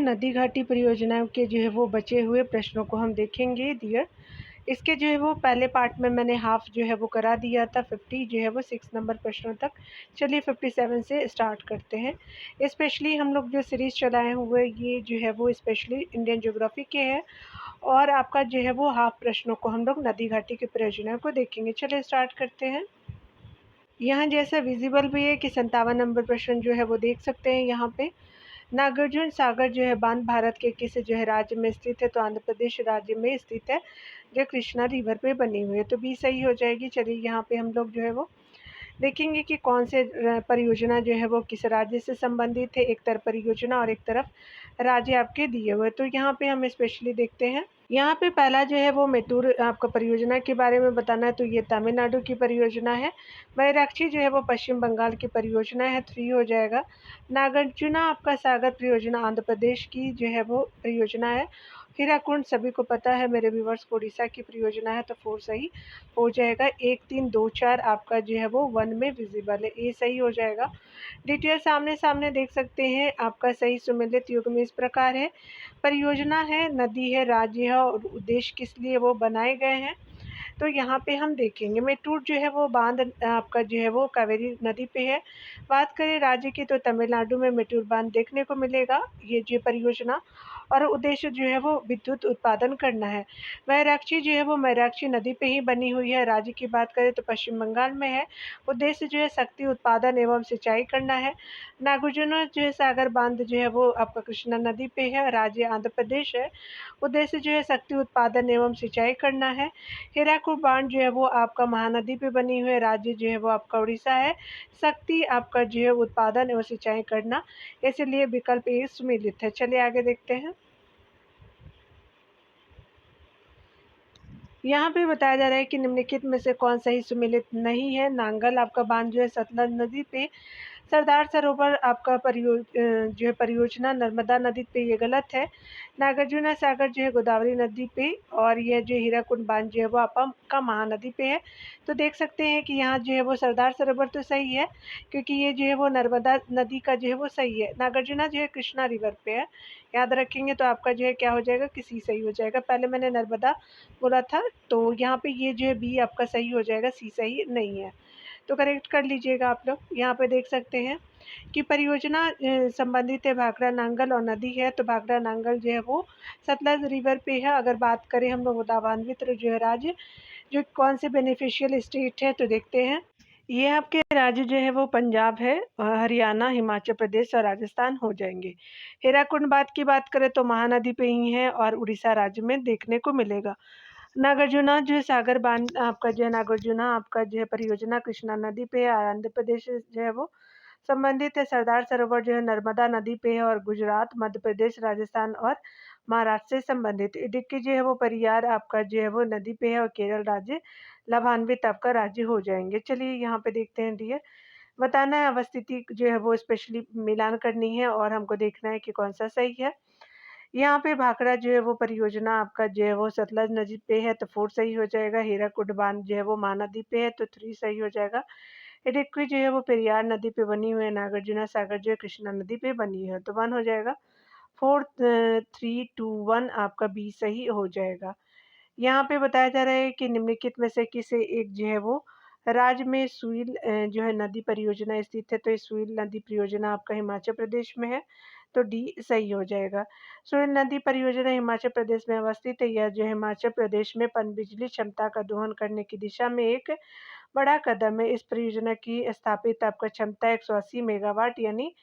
नदी घाटी परियोजनाओं के जो है वो बचे हुए प्रश्नों को हम देखेंगे डियर। इसके जो है वो पहले पार्ट में मैंने हाफ जो है वो करा दिया था 50 जो है वो 6 नंबर प्रश्नों तक। चलिए 57 से स्टार्ट करते हैं। स्पेशली हम लोग जो सीरीज़ चलाए हुए ये जो है वो स्पेशली इंडियन ज्योग्राफी के हैं और आपका जो है वो हाफ प्रश्नों को हम लोग नदी घाटी की परियोजनाओं को देखेंगे। चलिए स्टार्ट करते हैं। यहाँ जैसा विजिबल भी है कि 57 नंबर प्रश्न जो है वो देख सकते हैं यहाँ पे। नागार्जुन सागर जो है बांध भारत के किस जो है राज्य में स्थित है? तो आंध्र प्रदेश राज्य में स्थित है, जो कृष्णा रिवर पे बनी हुई है, तो बी सही हो जाएगी। चलिए यहाँ पे हम लोग जो है वो देखेंगे कि कौन से परियोजना जो है वो किस राज्य से संबंधित है। एक तरफ परियोजना और एक तरफ राज्य आपके दिए हुए, तो यहाँ पे हम स्पेशली देखते हैं। यहाँ पे पहला जो है वो मेटूर आपका परियोजना के बारे में बताना है, तो ये तमिलनाडु की परियोजना है। बैराक्षी जो है वो पश्चिम बंगाल की परियोजना है, 3 हो जाएगा। नागार्जुना आपका सागर परियोजना आंध्र प्रदेश की जो है वो परियोजना है। हीराकुंड सभी को पता है मेरे व्यूवर्स को उड़ीसा की परियोजना है, तो 4 सही हो जाएगा। 1 3 2 4 आपका जो है वो 1 में विजिबल है, ए सही हो जाएगा। डिटेल सामने सामने देख सकते हैं। आपका सही सुमेलित युग्म इस प्रकार है। परियोजना है, नदी है, राज्य है और उद्देश्य किस लिए वो बनाए गए हैं, तो यहाँ पे हम देखेंगे। मेट्टूर जो है वो बांध आपका जो है वो कावेरी नदी पे है। बात करें राज्य की, तो तमिलनाडु में मेट्टूर बांध देखने को मिलेगा। ये जो परियोजना और उद्देश्य जो है वो विद्युत उत्पादन करना है। मैराक्षी जो है वो मैराक्षी नदी पे ही बनी हुई है। राज्य की बात करें तो पश्चिम बंगाल में है। उद्देश्य जो है शक्ति उत्पादन एवं सिंचाई करना है। नागार्जुन जो है सागर बांध जो है वो आपका कृष्णा नदी पे है, राज्य आंध्र प्रदेश है। उद्देश्य जो है शक्ति उत्पादन एवं सिंचाई करना है। हीराकुड बांध जो है वो आपका महानदी पे बनी हुई है, राज्य जो है वो आपका उड़ीसा है। शक्ति आपका जो है उत्पादन एवं सिंचाई करना, इसलिए विकल्प ए सुमेलित है। चलिए आगे देखते हैं। यहाँ पे बताया जा रहा है कि निम्नलिखित में से कौन सही सुमेलित नहीं है। नांगल आपका बांध जो है सतलज नदी पे। सरदार सरोवर आपका जो है परियोजना नर्मदा नदी पे, ये गलत है। नागार्जुना सागर जो है गोदावरी नदी पे और यह जो हीराकुंड बांध जो है वो आपका महानदी पे है। तो देख सकते हैं कि यहाँ जो है वो सरदार सरोवर तो सही है, क्योंकि ये जो है वो नर्मदा नदी का जो है वो सही है। नागार्जुना जो है कृष्णा रिवर पे है, याद रखेंगे। तो आपका जो है क्या हो जाएगा कि सी सही हो जाएगा। पहले मैंने नर्मदा बोला था, तो यहाँ पे ये जो है बी आपका सही हो जाएगा, सी सही नहीं है, तो करेक्ट कर लीजिएगा आप लोग। यहाँ पे देख सकते हैं कि परियोजना संबंधित है भाखड़ा नांगल और नदी है, तो भाखड़ा नांगल जो है वो सतलज रिवर पे है। अगर बात करें हम लोग लाभान्वित जो है राज्य जो कौन से बेनिफिशियल स्टेट है, तो देखते हैं। ये आपके राज्य जो है वो पंजाब है, हरियाणा, हिमाचल प्रदेश और राजस्थान हो जाएंगे। हीराकुंड बांध की बात करें तो महानदी पे ही है और उड़ीसा राज्य में देखने को मिलेगा। नागार्जुना जो है सागर बांध आपका जो है नागार्जुना आपका जो है परियोजना कृष्णा नदी पे है, आंध्र प्रदेश जो है वो संबंधित है। सरदार सरोवर जो है नर्मदा नदी पे है और गुजरात, मध्य प्रदेश, राजस्थान और महाराष्ट्र से संबंधित। इडुक्की जो है वो परियार आपका जो है वो नदी पे है और केरल राज्य लाभान्वित आपका राज्य हो जाएंगे। चलिए यहाँ पे देखते हैं डियर। बताना है अवस्थिति जो है वो स्पेशली मिलान करनी है और हमको देखना है कि कौन सा सही है। यहाँ पे भाखड़ा जो है वो परियोजना आपका जो है वो सतलज नदी पे है, तो 4 सही हो जाएगा। हीराकुड बांध जो है वो महानदी पे है, तो 3 सही हो जाएगा। इडुक्की जो है वो पेरियार नदी पे बनी हुई है। नागार्जुना सागर जो है कृष्णा नदी पे बनी है, तो 1 हो जाएगा। 4 3 2 1 आपका बी सही हो जाएगा। यहाँ पे बताया जा रहा है कि निम्नलिखित में से किसी एक जो है वो राज्य में सुईल जो है नदी परियोजना स्थित है, तो ये सुईल नदी परियोजना आपका हिमाचल प्रदेश में है, तो डी सही हो जाएगा। सुईल नदी परियोजना हिमाचल प्रदेश में अवस्थित है। यह जो हिमाचल प्रदेश में पनबिजली क्षमता का दोहन करने की दिशा में एक बड़ा कदम है। इस परियोजना की स्थापित आपका क्षमता 180 मेगावाट यानी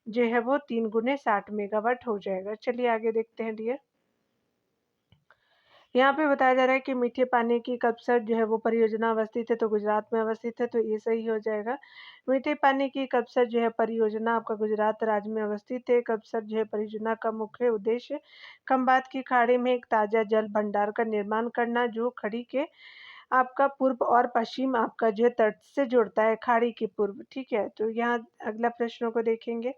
जो है वो 3 गुने 60 मेगावाट हो जाएगा। चलिए आगे देखते हैं डियर। यहाँ पे बताया जा रहा है कि मीठे पानी की कपसर जो है वो परियोजना अवस्थित है, तो गुजरात में अवस्थित है, तो ये सही हो जाएगा। मीठे पानी की कपसर जो है परियोजना आपका गुजरात राज्य में अवस्थित है। कपसर जो है परियोजना का मुख्य उद्देश्य खंबात की खाड़ी में एक ताज़ा जल भंडार का निर्माण करना, जो खड़ी के आपका पूर्व और पश्चिम आपका जो है तट से जुड़ता है, खाड़ी के पूर्व। ठीक है, तो यहाँ अगला प्रश्नों को देखेंगे।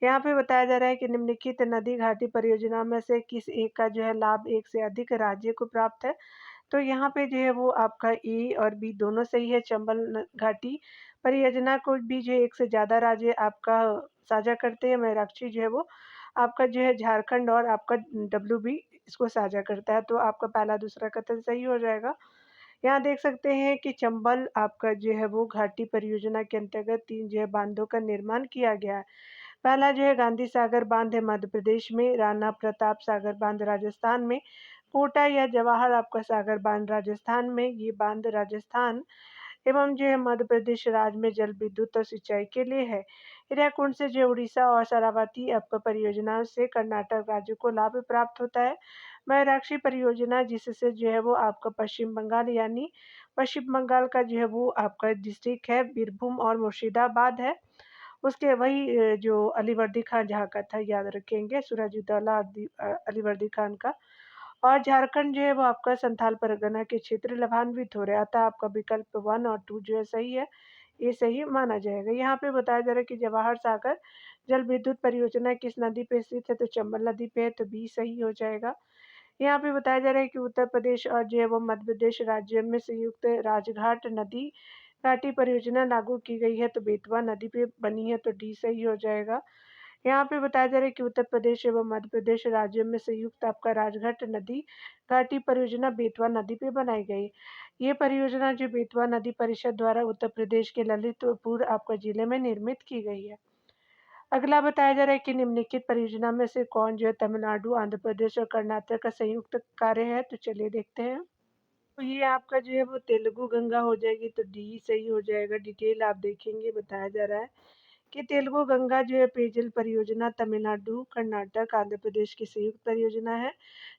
यहाँ पे बताया जा रहा है कि निम्नलिखित नदी घाटी परियोजना में से किस एक का जो है लाभ एक से अधिक राज्य को प्राप्त है, तो यहाँ पे जो है वो आपका ए और बी दोनों सही है। चंबल घाटी परियोजना को भी जो है एक से ज़्यादा राज्य आपका साझा करते हैं। मैराक्षी जो है वो आपका जो है झारखंड और आपका डब्ल्यूबी इसको साझा करता है, तो आपका पहला दूसरा कथन सही हो जाएगा। यहाँ देख सकते हैं कि चंबल आपका जो है वो घाटी परियोजना के अंतर्गत 3 जो है बांधों का निर्माण किया गया है। पहला जो है गांधी सागर बांध है मध्य प्रदेश में, राणा प्रताप सागर बांध राजस्थान में, कोटा या जवाहर आपका सागर बांध राजस्थान में। ये बांध राजस्थान एवं जो है मध्य प्रदेश राज्य में जल विद्युत और सिंचाई के लिए है। हीराकुंड से जो उड़ीसा और शरावती आपका परियोजनाओं से कर्नाटक राज्य को लाभ प्राप्त होता है। मयूराक्षी परियोजना जिससे जो है वो आपका पश्चिम बंगाल यानी पश्चिम बंगाल का जो है वो आपका डिस्ट्रिक्ट है बीरभूम और मुर्शिदाबाद है। उसके वही जो अलीवर्दी खान जहाँ का था याद रखेंगे, सूरजउदौला अलीवर्दी खान का। और झारखंड जो है वो आपका संथाल परगना के क्षेत्र लाभान्वित हो रहा है, अतः आपका विकल्प 1 और 2 जो है सही है, ये सही माना जाएगा। यहाँ पे बताया जा रहा है कि जवाहर सागर जल विद्युत परियोजना किस नदी पे स्थित है, तो चंबल नदी पे है, तो बी सही हो जाएगा। यहाँ पे बताया जा रहा है कि उत्तर प्रदेश और जो है वो मध्य प्रदेश राज्य में संयुक्त राजघाट नदी घाटी परियोजना लागू की गई है, तो बेतवा नदी पे बनी है, तो डी सही हो जाएगा। यहाँ पे बताया जा रहा है कि उत्तर प्रदेश एवं मध्य प्रदेश राज्यों में संयुक्त आपका राजघाट नदी घाटी परियोजना बेतवा नदी पे बनाई गई। ये परियोजना जो बेतवा नदी परिषद द्वारा उत्तर प्रदेश के ललितपुर आपका जिले में निर्मित की गई है। अगला बताया जा रहा है कि निम्नलिखित परियोजना में से कौन जो है तमिलनाडु, आंध्र प्रदेश और कर्नाटक का संयुक्त कार्य है, तो चलिए देखते हैं। तो ये आपका जो है वो तेलुगु गंगा हो जाएगी, तो डी सही हो जाएगा। डिटेल आप देखेंगे बताया जा रहा है कि तेलुगु गंगा जो है पेयजल परियोजना तमिलनाडु, कर्नाटक, आंध्र प्रदेश की संयुक्त परियोजना है,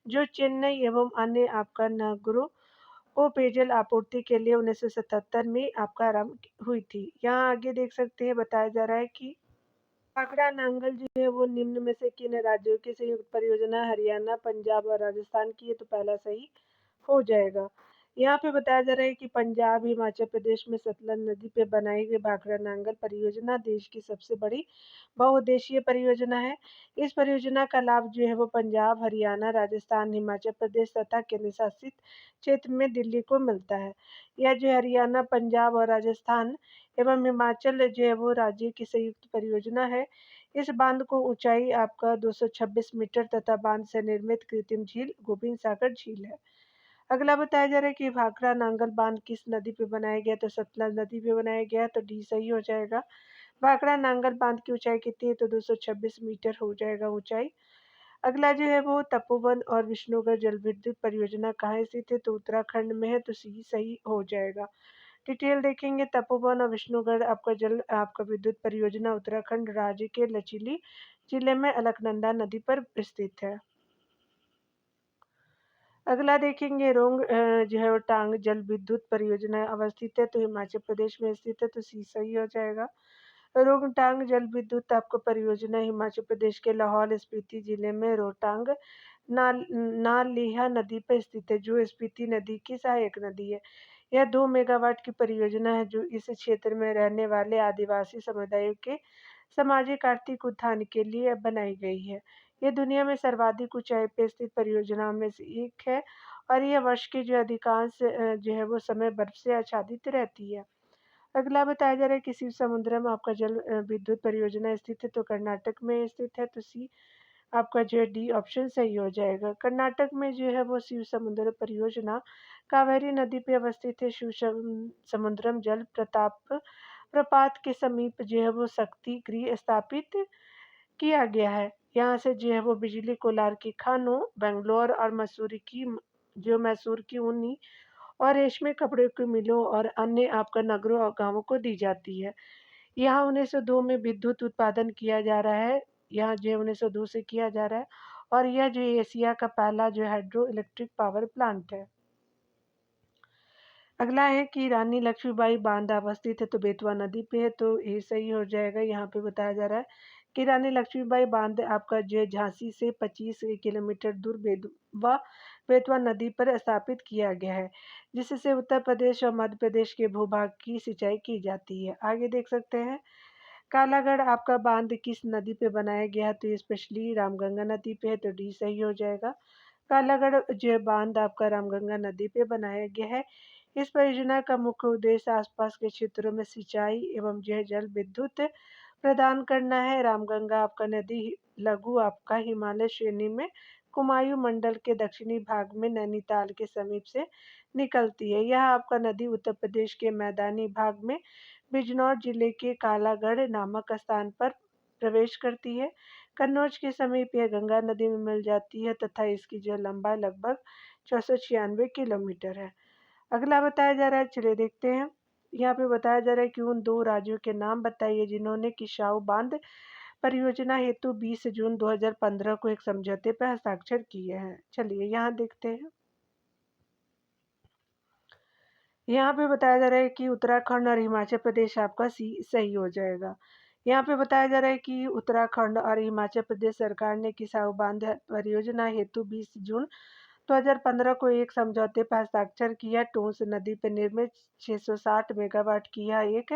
जो चेन्नई एवं अन्य आपका नगरों को पेयजल आपूर्ति के लिए 1977 में आपका आरंभ हुई थी। यहाँ आगे देख सकते हैं बताया जा रहा है कि भाखड़ा नांगल जो है वो निम्न में से किन राज्यों की संयुक्त परियोजना हरियाणा, पंजाब और राजस्थान की है, तो पहला सही हो जाएगा। यहाँ पे बताया जा रहा है कि पंजाब हिमाचल प्रदेश में सतलज नदी पे बनाई गई भाखड़ा नांगल परियोजना देश की सबसे बड़ी बहुउद्देशीय परियोजना है। इस परियोजना का लाभ जो है वो पंजाब, हरियाणा, राजस्थान, हिमाचल प्रदेश तथा केंद्र शासित क्षेत्र में दिल्ली को मिलता है। यह जो हरियाणा, पंजाब और राजस्थान एवं हिमाचल जो है वो राज्य की संयुक्त परियोजना है। इस बांध को ऊंचाई आपका 226 मीटर तथा बांध से निर्मित कृत्रिम झील गोविंद सागर झील है। अगला बताया जा रहा है कि भाखड़ा नांगल बांध किस नदी पे बनाया गया, तो सतलज नदी पे बनाया गया, तो डी सही हो जाएगा। भाखड़ा नांगल बांध की ऊंचाई कितनी है, तो 226 मीटर हो जाएगा ऊंचाई। अगला जो है वो तपोवन और विष्णुगढ़ जल विद्युत परियोजना कहाँ स्थित है, तो उत्तराखंड में है, तो सी सही हो जाएगा। डिटेल देखेंगे तपोवन और विष्णुगढ़ आपका विद्युत परियोजना उत्तराखंड राज्य के लचीली जिले में अलकनंदा नदी पर स्थित है। अगला देखेंगे रोंग जो है वो टांग जल विद्युत परियोजना अवस्थित है, तो हिमाचल प्रदेश में स्थित है, तो सी सही हो जाएगा। रोहतांग जल विद्युत आपको परियोजना हिमाचल प्रदेश के लाहौल स्पीति जिले में रोहतांग नालिहा नदी पर स्थित है, जो स्पीति नदी की सहायक नदी है। यह 2 मेगावाट की परियोजना है, जो इस क्षेत्र में रहने वाले आदिवासी समुदायों के सामाजिक आर्थिक उत्थान के लिए बनाई गई है। ये दुनिया में सर्वाधिक ऊंचाई पर स्थित परियोजनाओं में से एक है और यह वर्ष के जो अधिकांश जो है वो समय बर्फ से आच्छादित रहती है। अगला बताया जा रहा है कि शिव समुद्रम आपका जल विद्युत परियोजना स्थित है, तो कर्नाटक में स्थित है, तो सी आपका जो है डी ऑप्शन सही हो जाएगा। कर्नाटक में जो है वो शिव समुद्र परियोजना कावेरी नदी पे अवस्थित है। शिव समुद्रम जल प्रपात के समीप जो है वो शक्ति गृह स्थापित किया गया है। यहाँ से जो है वो बिजली कोलार की खानों बेंगलोर और मैसूर की ऊनी और रेशमी कपड़े की मिलों और अन्य आपका नगरों और गांवों को दी जाती है। यहाँ 1902 में विद्युत उत्पादन किया जा रहा है। यहाँ जो 1902 से किया जा रहा है और यह जो एशिया का पहला जो हाइड्रो इलेक्ट्रिक पावर प्लांट है। अगला है कि रानी लक्ष्मीबाई बांध अवस्थित है, तो बेतवा नदी पे है, तो ये सही हो जाएगा। यहाँ पे बताया जा रहा है कि रानी लक्ष्मीबाई बांध आपका जो है झांसी से 25 किलोमीटर दूर बेतवा नदी पर स्थापित किया गया है, जिससे उत्तर प्रदेश और मध्य प्रदेश के भूभाग की सिंचाई की जाती है। आगे देख सकते हैं कालागढ़ आपका बांध किस नदी पे बनाया गया है, तो ये स्पेशली रामगंगा नदी पे है, तो डी सही हो जाएगा। कालागढ़ जो है बांध आपका रामगंगा नदी पे बनाया गया है। इस परियोजना का मुख्य उद्देश्य आसपास के क्षेत्रों में सिंचाई एवं जो है जल विद्युत प्रदान करना है। रामगंगा आपका नदी लघु आपका हिमालय श्रेणी में कुमायूं मंडल के दक्षिणी भाग में नैनीताल के समीप से निकलती है। यह आपका नदी उत्तर प्रदेश के मैदानी भाग में बिजनौर जिले के कालागढ़ नामक स्थान पर प्रवेश करती है। कन्नौज के समीप यह गंगा नदी में मिल जाती है तथा इसकी जो लंबाई लगभग 496 किलोमीटर है। अगला बताया जा रहा है, चलिए देखते हैं। यहाँ पे बताया जा रहा है कि उन दो राज्यों के नाम बताइए जिन्होंने किसाऊ बांध परियोजना हेतु 20 जून 2015 को एक समझौते पर हस्ताक्षर किए हैं। चलिए यहाँ देखते हैं। यहाँ पे बताया जा रहा है कि उत्तराखंड और हिमाचल प्रदेश आपका सही हो जाएगा। यहाँ पे बताया जा रहा है कि उत्तराखंड और हिमाचल प्रदेश सरकार ने किसाऊ बांध परियोजना हेतु 20 जून 2015 को एक समझौते पर हस्ताक्षर किया। टोंस नदी पर निर्मित 660 मेगावाट की यह एक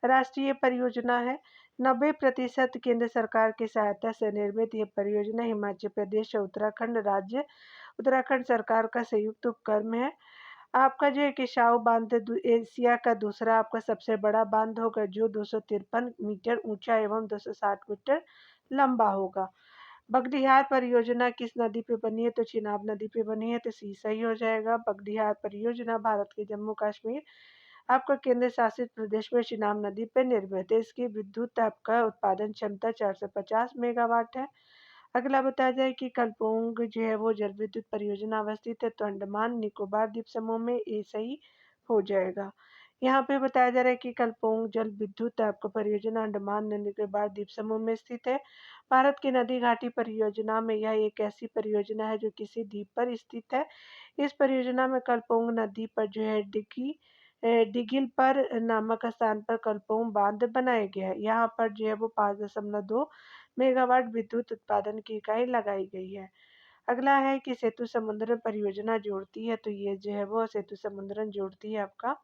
राष्ट्रीय परियोजना है। 90% केंद्र सरकार की सहायता से निर्मित यह परियोजना हिमाचल प्रदेश और उत्तराखंड सरकार का संयुक्त उपक्रम है। आपका जो है किसाऊ बांध एशिया का दूसरा आपका सबसे बड़ा बांध होगा जो 253 मीटर ऊंचा एवं 260 मीटर लंबा होगा। बगडीहार परियोजना किस नदी पे बनी है? तो चिनाब नदी पे बनी है, तो सी सही हो जाएगा। बगडीहार परियोजना भारत के जम्मू कश्मीर आपका केंद्र शासित प्रदेश में चिनाब नदी पे निर्मित है। इसकी विद्युत आपका उत्पादन क्षमता 450 मेगावाट है। अगला बताया जाए कि कलपोंग जो है वो जल विद्युत परियोजना अवस्थित है, तो अंडमान निकोबार द्वीप समूह में ये सही हो जाएगा। यहाँ पे बताया जा रहा है कि कलपोंग जल विद्युत आपका परियोजना अंडमान निकोबार द्वीप समूह में स्थित है। भारत की नदी घाटी परियोजना में यह एक ऐसी परियोजना है जो किसी द्वीप पर स्थित है। इस परियोजना में कलपोंग नदी पर जो है डिगिल पर नामक स्थान पर कलपोंग बांध बनाया गया है। यहाँ पर जो है वो 5.2 मेगावाट विद्युत उत्पादन की इकाई लगाई गई है। अगला है कि सेतु समुद्रम परियोजना जोड़ती है, तो ये जो है वो सेतु समुद्रम जोड़ती है आपका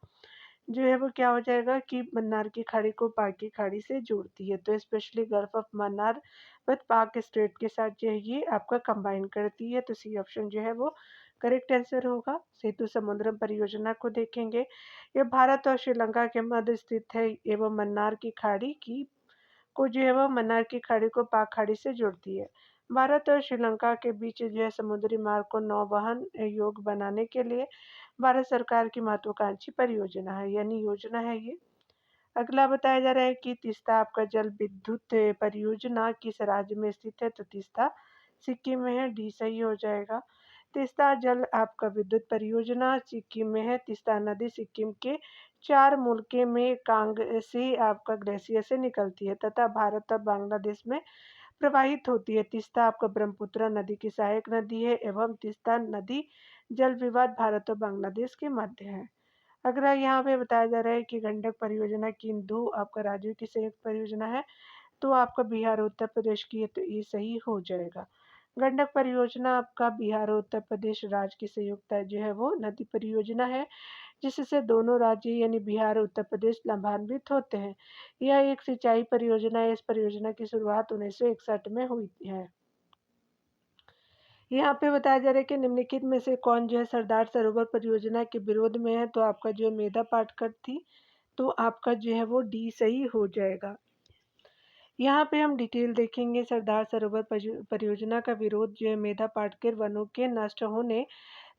जो है वो क्या हो जाएगा कि मन्नार की खाड़ी को पाक की खाड़ी से जोड़ती है। तो specially gulf of Mannar with पाक स्ट्रेट के साथ जो है ये आपका कंबाइन करती है। तो सी ऑप्शन जो है वो करेक्ट आंसर होगा। सेतु समुद्रम परियोजना को देखेंगे, ये भारत और श्रीलंका के मध्य स्थित है एवं मन्नार की खाड़ी को जो है वो मन्नार की खाड़ी को पाक खाड़ी से जोड़ती है। भारत और श्रीलंका के बीच जो है समुद्री मार्ग को नौवहन योग्य बनाने के लिए भारत सरकार की महत्वाकांक्षी परियोजना है, यानी योजना है ये। अगला बताया जा रहा है कि तीस्ता आपका जल विद्युत परियोजना किस राज्य में स्थित है? तो तीस्ता सिक्किम में है, डी सही हो जाएगा। तीस्ता जल आपका विद्युत परियोजना सिक्किम में है। तीस्ता नदी सिक्किम के 4 मुल्के में कांग से आपका ग्लेशियर से निकलती है तथा भारत और बांग्लादेश में प्रवाहित होती है। तीस्ता आपका ब्रह्मपुत्र नदी की सहायक नदी है एवं तीस्ता नदी जल विवाद भारत और बांग्लादेश के मध्य है। अगला यहाँ पे बताया जा रहा है कि गंडक परियोजना किन दो आपका राज्यों की संयुक्त परियोजना है? तो आपका बिहार और उत्तर प्रदेश की है, तो ये सही हो जाएगा। गंडक परियोजना आपका बिहार और उत्तर प्रदेश राज्य की संयुक्त जो है वो नदी परियोजना है जिससे दोनों राज्य यानी बिहार और उत्तर प्रदेश लाभान्वित होते हैं। यह एक सिंचाई परियोजना है। इस परियोजना की शुरुआत 1961 में हुई है। यहाँ पे बताया जा रहा है कि निम्नलिखित में से कौन जो है सरदार सरोवर परियोजना के विरोध में है? तो आपका जो है मेधा पाटकर थी, तो आपका जो है वो डी सही हो जाएगा। यहाँ पे हम डिटेल देखेंगे। सरदार सरोवर परियोजना का विरोध जो है मेधा पाटकर वनों के नष्ट होने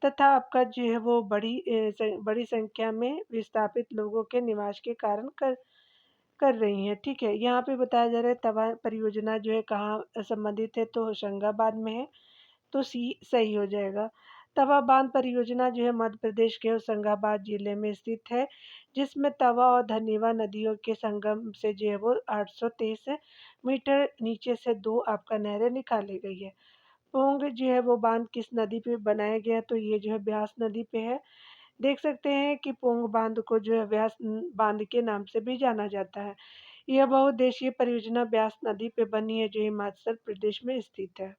तथा आपका जो है वो बड़ी संख्या में विस्थापित लोगों के निवास के कारण कर रही हैं। ठीक है, यहाँ पे बताया जा रहा है तवा परियोजना जो है कहाँ संबंधित है? तो होशंगाबाद में है, तो सी सही हो जाएगा। तवा बांध परियोजना जो है मध्य प्रदेश के होशंगाबाद जिले में स्थित है जिसमें तवा और धनेवा नदियों के संगम से जो है वो 823 मीटर नीचे से दो आपका नहरें निकाली गई है। पोंग जो है वो बांध किस नदी पे बनाया गया? तो ये जो है ब्यास नदी पे है। देख सकते हैं कि पोंग बांध को जो है व्यास बांध के नाम से भी जाना जाता है। यह बहुउद्देशीय परियोजना ब्यास नदी पे बनी है जो हिमाचल प्रदेश में स्थित है।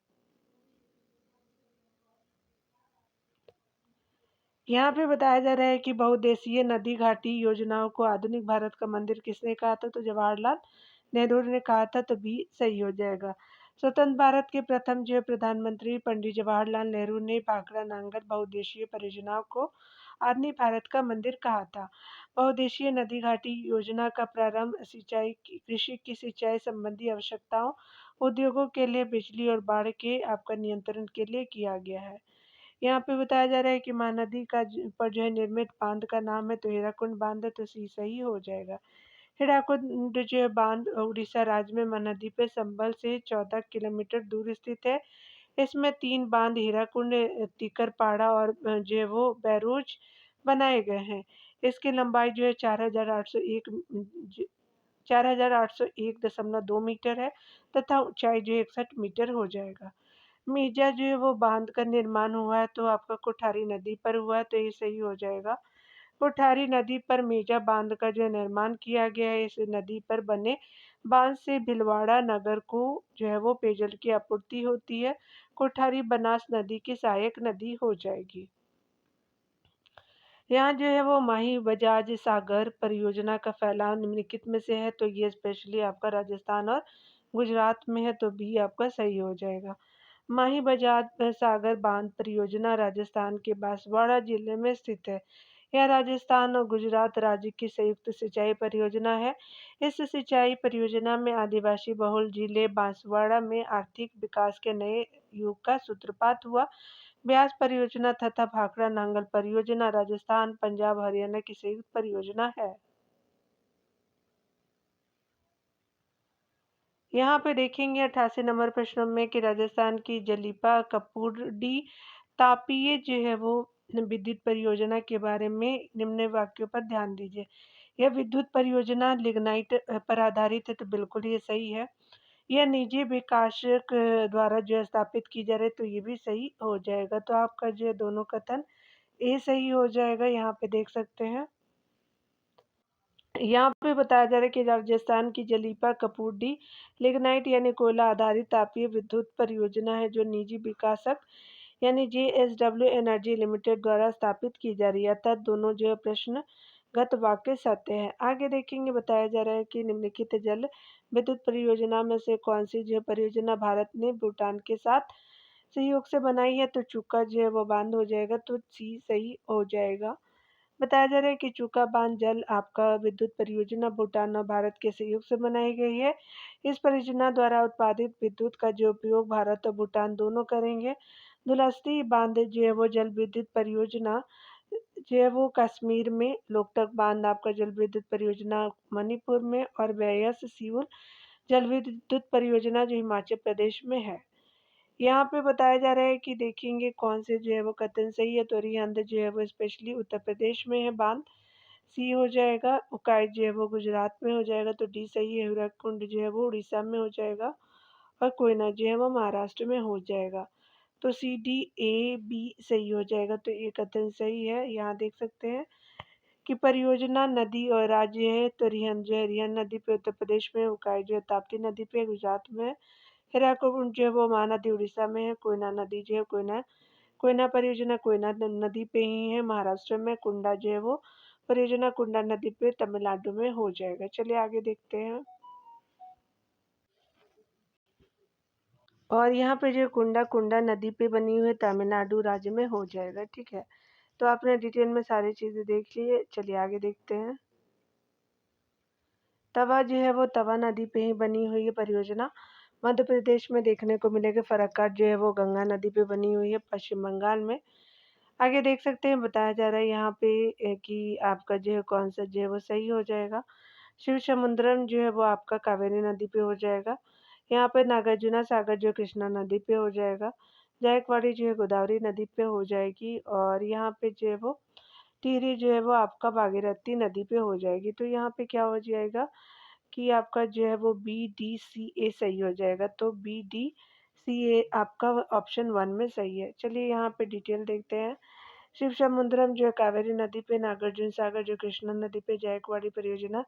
यहाँ पे बताया जा रहा है कि बहुउद्देशीय नदी घाटी योजनाओं को आधुनिक भारत का मंदिर किसने कहा था? तो जवाहरलाल नेहरू ने कहा था, तो बी सही हो जाएगा। स्वतंत्र भारत के प्रथम जो है प्रधानमंत्री पंडित जवाहरलाल नेहरू ने भाखड़ा नांगल बहुउद्देशीय परियोजनाओं को आधुनिक भारत का मंदिर कहा था। बहुउद्देशीय नदी घाटी योजना का प्रारंभ कृषि की सिंचाई संबंधी आवश्यकताओं, उद्योगों के लिए बिजली और बाढ़ के आपका नियंत्रण के लिए किया गया है। यहाँ पे बताया जा रहा है कि महानदी का पर जो है निर्मित बांध का नाम है तो हीराकुंड बांध है, तो सही हो जाएगा। हीराकुंड जो है बांध उड़ीसा राज्य में महानदी पे संभल से 14 किलोमीटर दूर स्थित है। इसमें 3 बांध हीराकुंड, टीकरपाड़ा और जो है वो बैरोज बनाए गए हैं। इसकी लंबाई जो है 4,801.2 मीटर है तथा ऊंचाई जो है 61 मीटर हो जाएगा। मेजा जो है वो बांध का निर्माण हुआ है तो आपका कोठारी नदी पर हुआ है, तो ये सही हो जाएगा। कोठारी नदी पर मेजा बांध का जो है निर्माण किया गया है। इस नदी पर बने बांध से भीलवाड़ा नगर को जो है वो पेयजल की आपूर्ति होती है। कोठारी बनास नदी की सहायक नदी हो जाएगी। यहाँ जो है वो माही बजाज सागर परियोजना का फैलाव निम्नलिखित में से है, तो ये स्पेशली आपका राजस्थान और गुजरात में है, तो बी आपका सही हो जाएगा। माही बजाज सागर बांध परियोजना राजस्थान के बांसवाड़ा जिले में स्थित है। यह राजस्थान और गुजरात राज्य की संयुक्त सिंचाई परियोजना है। इस सिंचाई परियोजना में आदिवासी बहुल जिले बांसवाड़ा में आर्थिक विकास के नए युग का सूत्रपात हुआ। ब्यास परियोजना तथा भाखड़ा नांगल परियोजना राजस्थान, पंजाब, हरियाणा की संयुक्त परियोजना है। यहाँ पे देखेंगे 88 नंबर प्रश्न में कि राजस्थान की जलीपा कपूरडी तापीय जो है वो विद्युत परियोजना के बारे में निम्न वाक्यों पर ध्यान दीजिए। यह विद्युत परियोजना लिग्नाइट पर आधारित है, तो बिल्कुल ये सही है। यह निजी विकासक द्वारा जो है स्थापित की जा रही है, तो ये भी सही हो जाएगा। तो आपका जो है दोनों कथन ए सही हो जाएगा। यहाँ पे देख सकते हैं, यहाँ पे बताया जा रहा है कि राजस्थान की जलीपा कपूरडी लिग्नाइट यानी कोयला आधारित तापीय विद्युत परियोजना है जो निजी विकासक यानी जेएसडब्ल्यू एनर्जी लिमिटेड द्वारा स्थापित की जा रही है। अर्थात दोनों जो है प्रश्नगत वाक्य सत्य है। आगे देखेंगे, बताया जा रहा है कि निम्नलिखित जल विद्युत परियोजना में से कौन सी जो परियोजना भारत ने भूटान के साथ सहयोग से बनाई है, तो चूका जो है वो बांध हो जाएगा, तो सी सही हो जाएगा। बताया जा रहा है कि चूका बांध जल आपका विद्युत परियोजना भूटान और भारत के सहयोग से बनाई गई है। इस परियोजना द्वारा उत्पादित विद्युत का जो उपयोग भारत और भूटान दोनों करेंगे। दुलस्ती बांध जो है वो जल विद्युत परियोजना जो है वो कश्मीर में, लोकटक बांध आपका जल विद्युत परियोजना मणिपुर में और व्यास सिउल जल विद्युत परियोजना जो हिमाचल प्रदेश में है। यहाँ पे बताया जा रहा है कि देखेंगे कौन से जो है वो कथन सही है, तो अरिहंत जो है वो स्पेशली उत्तर प्रदेश में है बांध, सी हो जाएगा। उकाई जो है वो गुजरात में हो जाएगा, तो डी सही है। हीराकुंड जो है वो उड़ीसा में हो जाएगा और कोयना जो है वो महाराष्ट्र में हो जाएगा, तो सी डी ए बी सही हो जाएगा। तो ये कथन सही है। यहाँ देख सकते हैं कि परियोजना नदी और राज्य है, तो रिहंद जो है रिहंद नदी पे उत्तर प्रदेश में, उकाई जो है ताप्ती नदी पे गुजरात में, हीराकुंड जो है वो महानदी उड़ीसा में है, कोयना नदी जो है कोयना परियोजना कोयना नदी पे ही है महाराष्ट्र में, कुंडा जो है वो परियोजना कुंडा नदी पे तमिलनाडु में हो जाएगा। चलिए आगे देखते हैं। और यहाँ पे जो कुंडा कुंडा नदी पे बनी हुई है तमिलनाडु राज्य में हो जाएगा। ठीक है, तो आपने डिटेल में सारी चीजें देख ली है। चलिए आगे देखते हैं। तवा जो है वो तवा नदी पे ही बनी हुई है परियोजना, मध्य प्रदेश में देखने को मिलेगा। फरक्का जो है वो गंगा नदी पे बनी हुई है पश्चिम बंगाल में। आगे देख सकते हैं, बताया जा रहा है यहाँ पे कि आपका जो है कौन सा जो है वो सही हो जाएगा। शिव समुद्रम जो है वो आपका कावेरी नदी पे हो जाएगा। यहाँ पे नागार्जुना सागर जो कृष्णा नदी पे हो जाएगा। जायकवाड़ी जो है गोदावरी नदी पे हो जाएगी। और यहाँ पे जो है वो टिहरी जो है वो आपका भागीरथी नदी पे हो जाएगी। तो यहाँ पे क्या हो जाएगा कि आपका जो है वो बी डी सी ए सही हो जाएगा। तो बी डी सी ए आपका ऑप्शन 1 में सही है। चलिए यहाँ पे डिटेल देखते हैं। शिव समुद्रम जो है कावेरी नदी पे, नागार्जुन सागर जो कृष्णा नदी पे, जायकवाड़ी परियोजना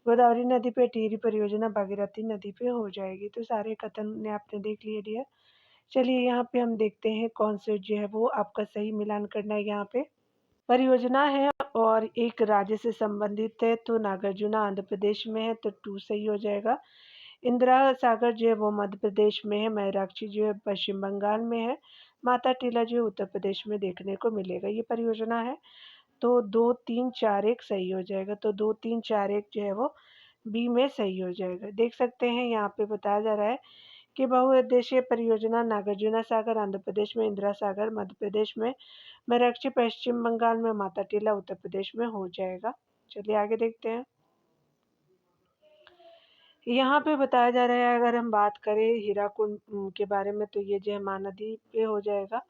गोदावरी नदी पे, टिहरी परियोजना भागीरथी नदी पे हो जाएगी। तो सारे कथन ने आपने देख लिए डियर। चलिए यहाँ पे हम देखते हैं कौन से जो है वो आपका सही मिलान करना है। यहाँ पे परियोजना है और एक राज्य से संबंधित है, तो नागार्जुना आंध्र प्रदेश में है, तो 2 सही हो जाएगा। इंदिरा सागर जो है वो मध्य प्रदेश में है। मयूराक्षी जो है पश्चिम बंगाल में है। माता टीला जो है उत्तर प्रदेश में देखने को मिलेगा। ये परियोजना है। तो 2, 3, 4, 1 सही हो जाएगा। तो 2, 3, 4, 1 जो है वो बी में सही हो जाएगा। देख सकते हैं यहाँ पे बताया जा रहा है कि बहुउद्देशीय परियोजना नागार्जुना सागर आंध्र प्रदेश में, इंदिरा सागर मध्य प्रदेश में, मेरठ पश्चिम बंगाल में, माता टीला उत्तर प्रदेश में हो जाएगा। चलिए आगे देखते हैं। यहाँ पे बताया जा रहा है, अगर हम बात करें हीराकुंड के बारे में, तो ये जो है महानदी पे हो जाएगा।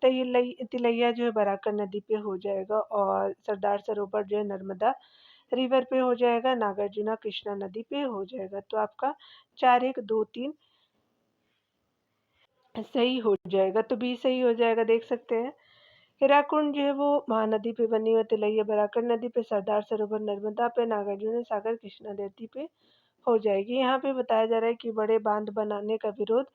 तिलैया जो है बराकर नदी पे हो जाएगा, और सरदार सरोवर जो है नर्मदा रिवर पे हो जाएगा, नागार्जुना कृष्णा नदी पे हो जाएगा। तो आपका 4, 1, 2, 3 सही हो जाएगा। तो बी सही हो जाएगा। देख सकते हैं हीराकुंड जो है वो महानदी पे बनी हुई, तिलैया बराकर नदी पे, सरदार सरोवर नर्मदा पे, नागार्जुन सागर कृष्णा नदी पे हो जाएगी। यहाँ पे बताया जा रहा है कि बड़े बांध बनाने का विरोध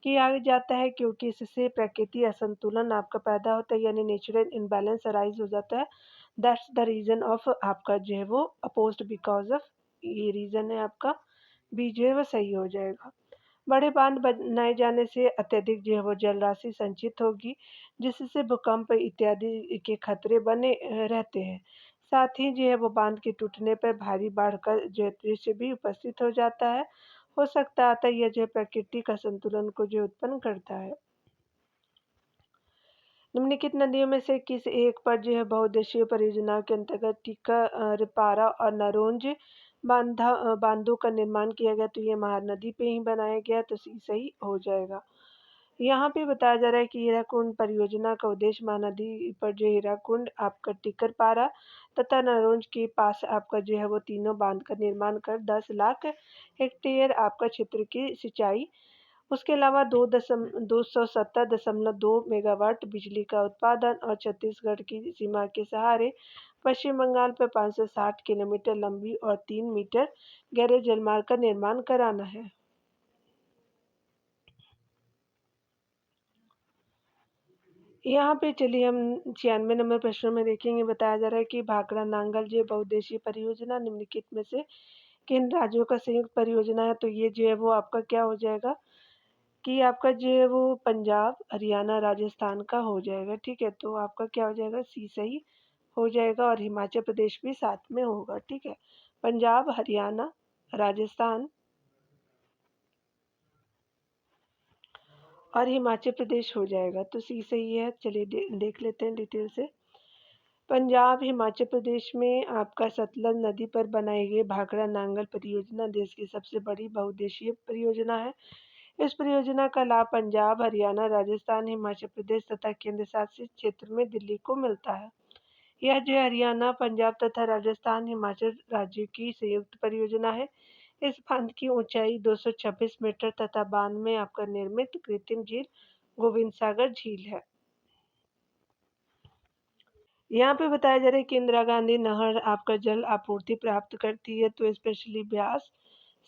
किया जाता है क्योंकि इससे प्रकृति असंतुलन आपका पैदा होता है, यानी नेचुरल इम्बैलेंस अराइज हो जाता है। दैट्स द रीजन ऑफ आपका जो है वो अपोज्ड बिकॉज ऑफ, ये रीजन है आपका। बी जो है वो सही हो जाएगा। बड़े बांध बनाए जाने से अत्यधिक जो है वो जल राशि संचित होगी, जिससे भूकंप इत्यादि के खतरे बने रहते हैं। साथ ही जो है वो बांध के टूटने पर भारी बाढ़ का जो है दृश्य भी उपस्थित हो जाता है। हो सकता है, अतः यह जो है प्रकृति का संतुलन को जो उत्पन्न करता है। निम्नलिखित नदियों में से किस एक पर जो है बहुउद्देशीय परियोजनाओं के अंतर्गत टीका, रिपारा और नरोंज बांधों का निर्माण किया गया? तो ये महानदी पे ही बनाया गया, तो सही हो जाएगा। यहाँ पे बताया जा रहा है कि हीराकुंड परियोजना का उद्देश्य महानदी पर जो हीराकुंड आपका टिकरपारा तथा नरोंज के पास आपका जो है वो तीनों बांध का निर्माण कर 10 लाख हेक्टेयर आपका क्षेत्र की सिंचाई, उसके अलावा 270.2 मेगावाट बिजली का उत्पादन और छत्तीसगढ़ की सीमा के सहारे पश्चिम बंगाल पर 560 किलोमीटर लंबी और 3 मीटर गहरे जलमार्ग का निर्माण कराना है। यहाँ पे चलिए हम 96 नंबर प्रश्न में देखेंगे। बताया जा रहा है कि भाखड़ा नांगल जो बहुउद्देशीय परियोजना निम्नलिखित में से किन राज्यों का संयुक्त परियोजना है? तो ये जो है वो आपका क्या हो जाएगा कि आपका जो है वो पंजाब, हरियाणा, राजस्थान का हो जाएगा। ठीक है, तो आपका क्या हो जाएगा? सी सही हो जाएगा, और हिमाचल प्रदेश भी साथ में होगा। ठीक है, पंजाब, हरियाणा, राजस्थान और हिमाचल प्रदेश हो जाएगा। तो सी सही है। चलिए देख लेते हैं डिटेल से। पंजाब, हिमाचल प्रदेश में आपका सतलज नदी पर बनाई गई भाखड़ा नांगल परियोजना देश की सबसे बड़ी बहुउद्देशीय परियोजना है। इस परियोजना का लाभ पंजाब, हरियाणा, राजस्थान, हिमाचल प्रदेश तथा केंद्र शासित क्षेत्र में दिल्ली को मिलता है। यह जो हरियाणा, पंजाब तथा राजस्थान, हिमाचल राज्य की संयुक्त परियोजना है। इस बांध की ऊंचाई 226 मीटर तथा बांध में आपका निर्मित कृत्रिम झील गोविंद सागर झील है। यहाँ पे बताया जा रहा है कि इंदिरा गांधी नहर आपका जल आपूर्ति प्राप्त करती है, तो स्पेशली ब्यास,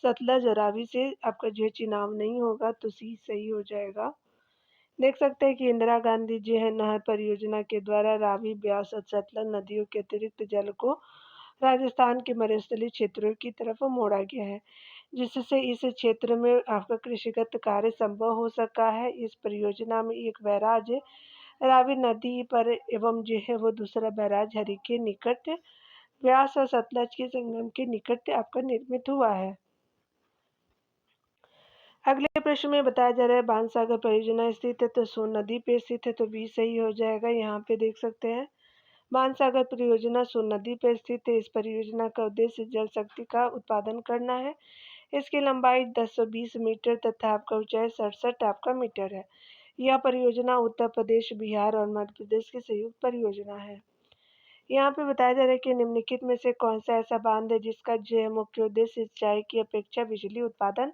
सतलज, रावी से आपका जो है चुनाव नहीं होगा, तो सी सही हो जाएगा। देख सकते हैं कि इंदिरा गांधी जो है नहर परियोजना के द्वारा रावी, ब्यास और सतलज नदियों के अतिरिक्त जल को राजस्थान के मरुस्थलीय क्षेत्रों की तरफ मोड़ा गया है, जिससे इस क्षेत्र में आपका कृषिगत कार्य संभव हो सका है। इस परियोजना में एक बैराज रावी नदी पर एवं जो है वो दूसरा बैराज हरी के निकट व्यास और सतलज के संगम के निकट आपका निर्मित हुआ है। अगले प्रश्न में बताया जा रहा है बाणसागर परियोजना स्थित है, तो सोन नदी पे स्थित है, तो बी सही हो जाएगा। यहाँ पे देख सकते हैं बाणसागर परियोजना सोन नदी पर स्थित है। इस परियोजना का उद्देश्य जल शक्ति का उत्पादन करना है। इसकी लंबाई 1020 मीटर तथा आपका ऊंचाई 67 आपका मीटर है। यह परियोजना उत्तर प्रदेश, बिहार और मध्य प्रदेश की संयुक्त परियोजना है। यहाँ पे बताया जा रहा है कि निम्नलिखित में से कौन सा ऐसा बांध है जिसका जो है मुख्य उद्देश्य सिंचाई की अपेक्षा बिजली उत्पादन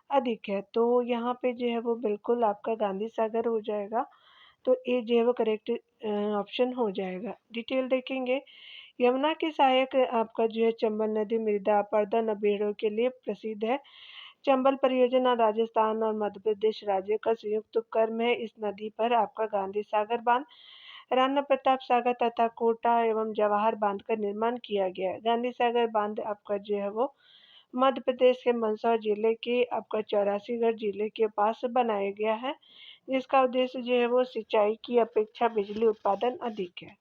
अधिक है? तो यहाँ पे जो है वो बिल्कुल आपका गांधी सागर हो जाएगा। तो ए जो है वो करेक्ट ऑप्शन हो जाएगा। डिटेल देखेंगे। यमुना की सहायक आपका जो है चंबल नदी मृदा अपरदन और बेड़ों के लिए प्रसिद्ध है। चंबल परियोजना राजस्थान और मध्य प्रदेश राज्य का संयुक्त उपक्रम है। इस नदी पर आपका गांधी सागर बांध, राणा प्रताप सागर तथा कोटा एवं जवाहर बांध का निर्माण किया गया है। गांधी सागर बांध आपका जो है वो मध्य प्रदेश के मंदसौर जिले के आपका चौरासीगढ़ जिले के पास बनाया गया है, जिसका उद्देश्य जो है वो सिंचाई की अपेक्षा बिजली उत्पादन अधिक है।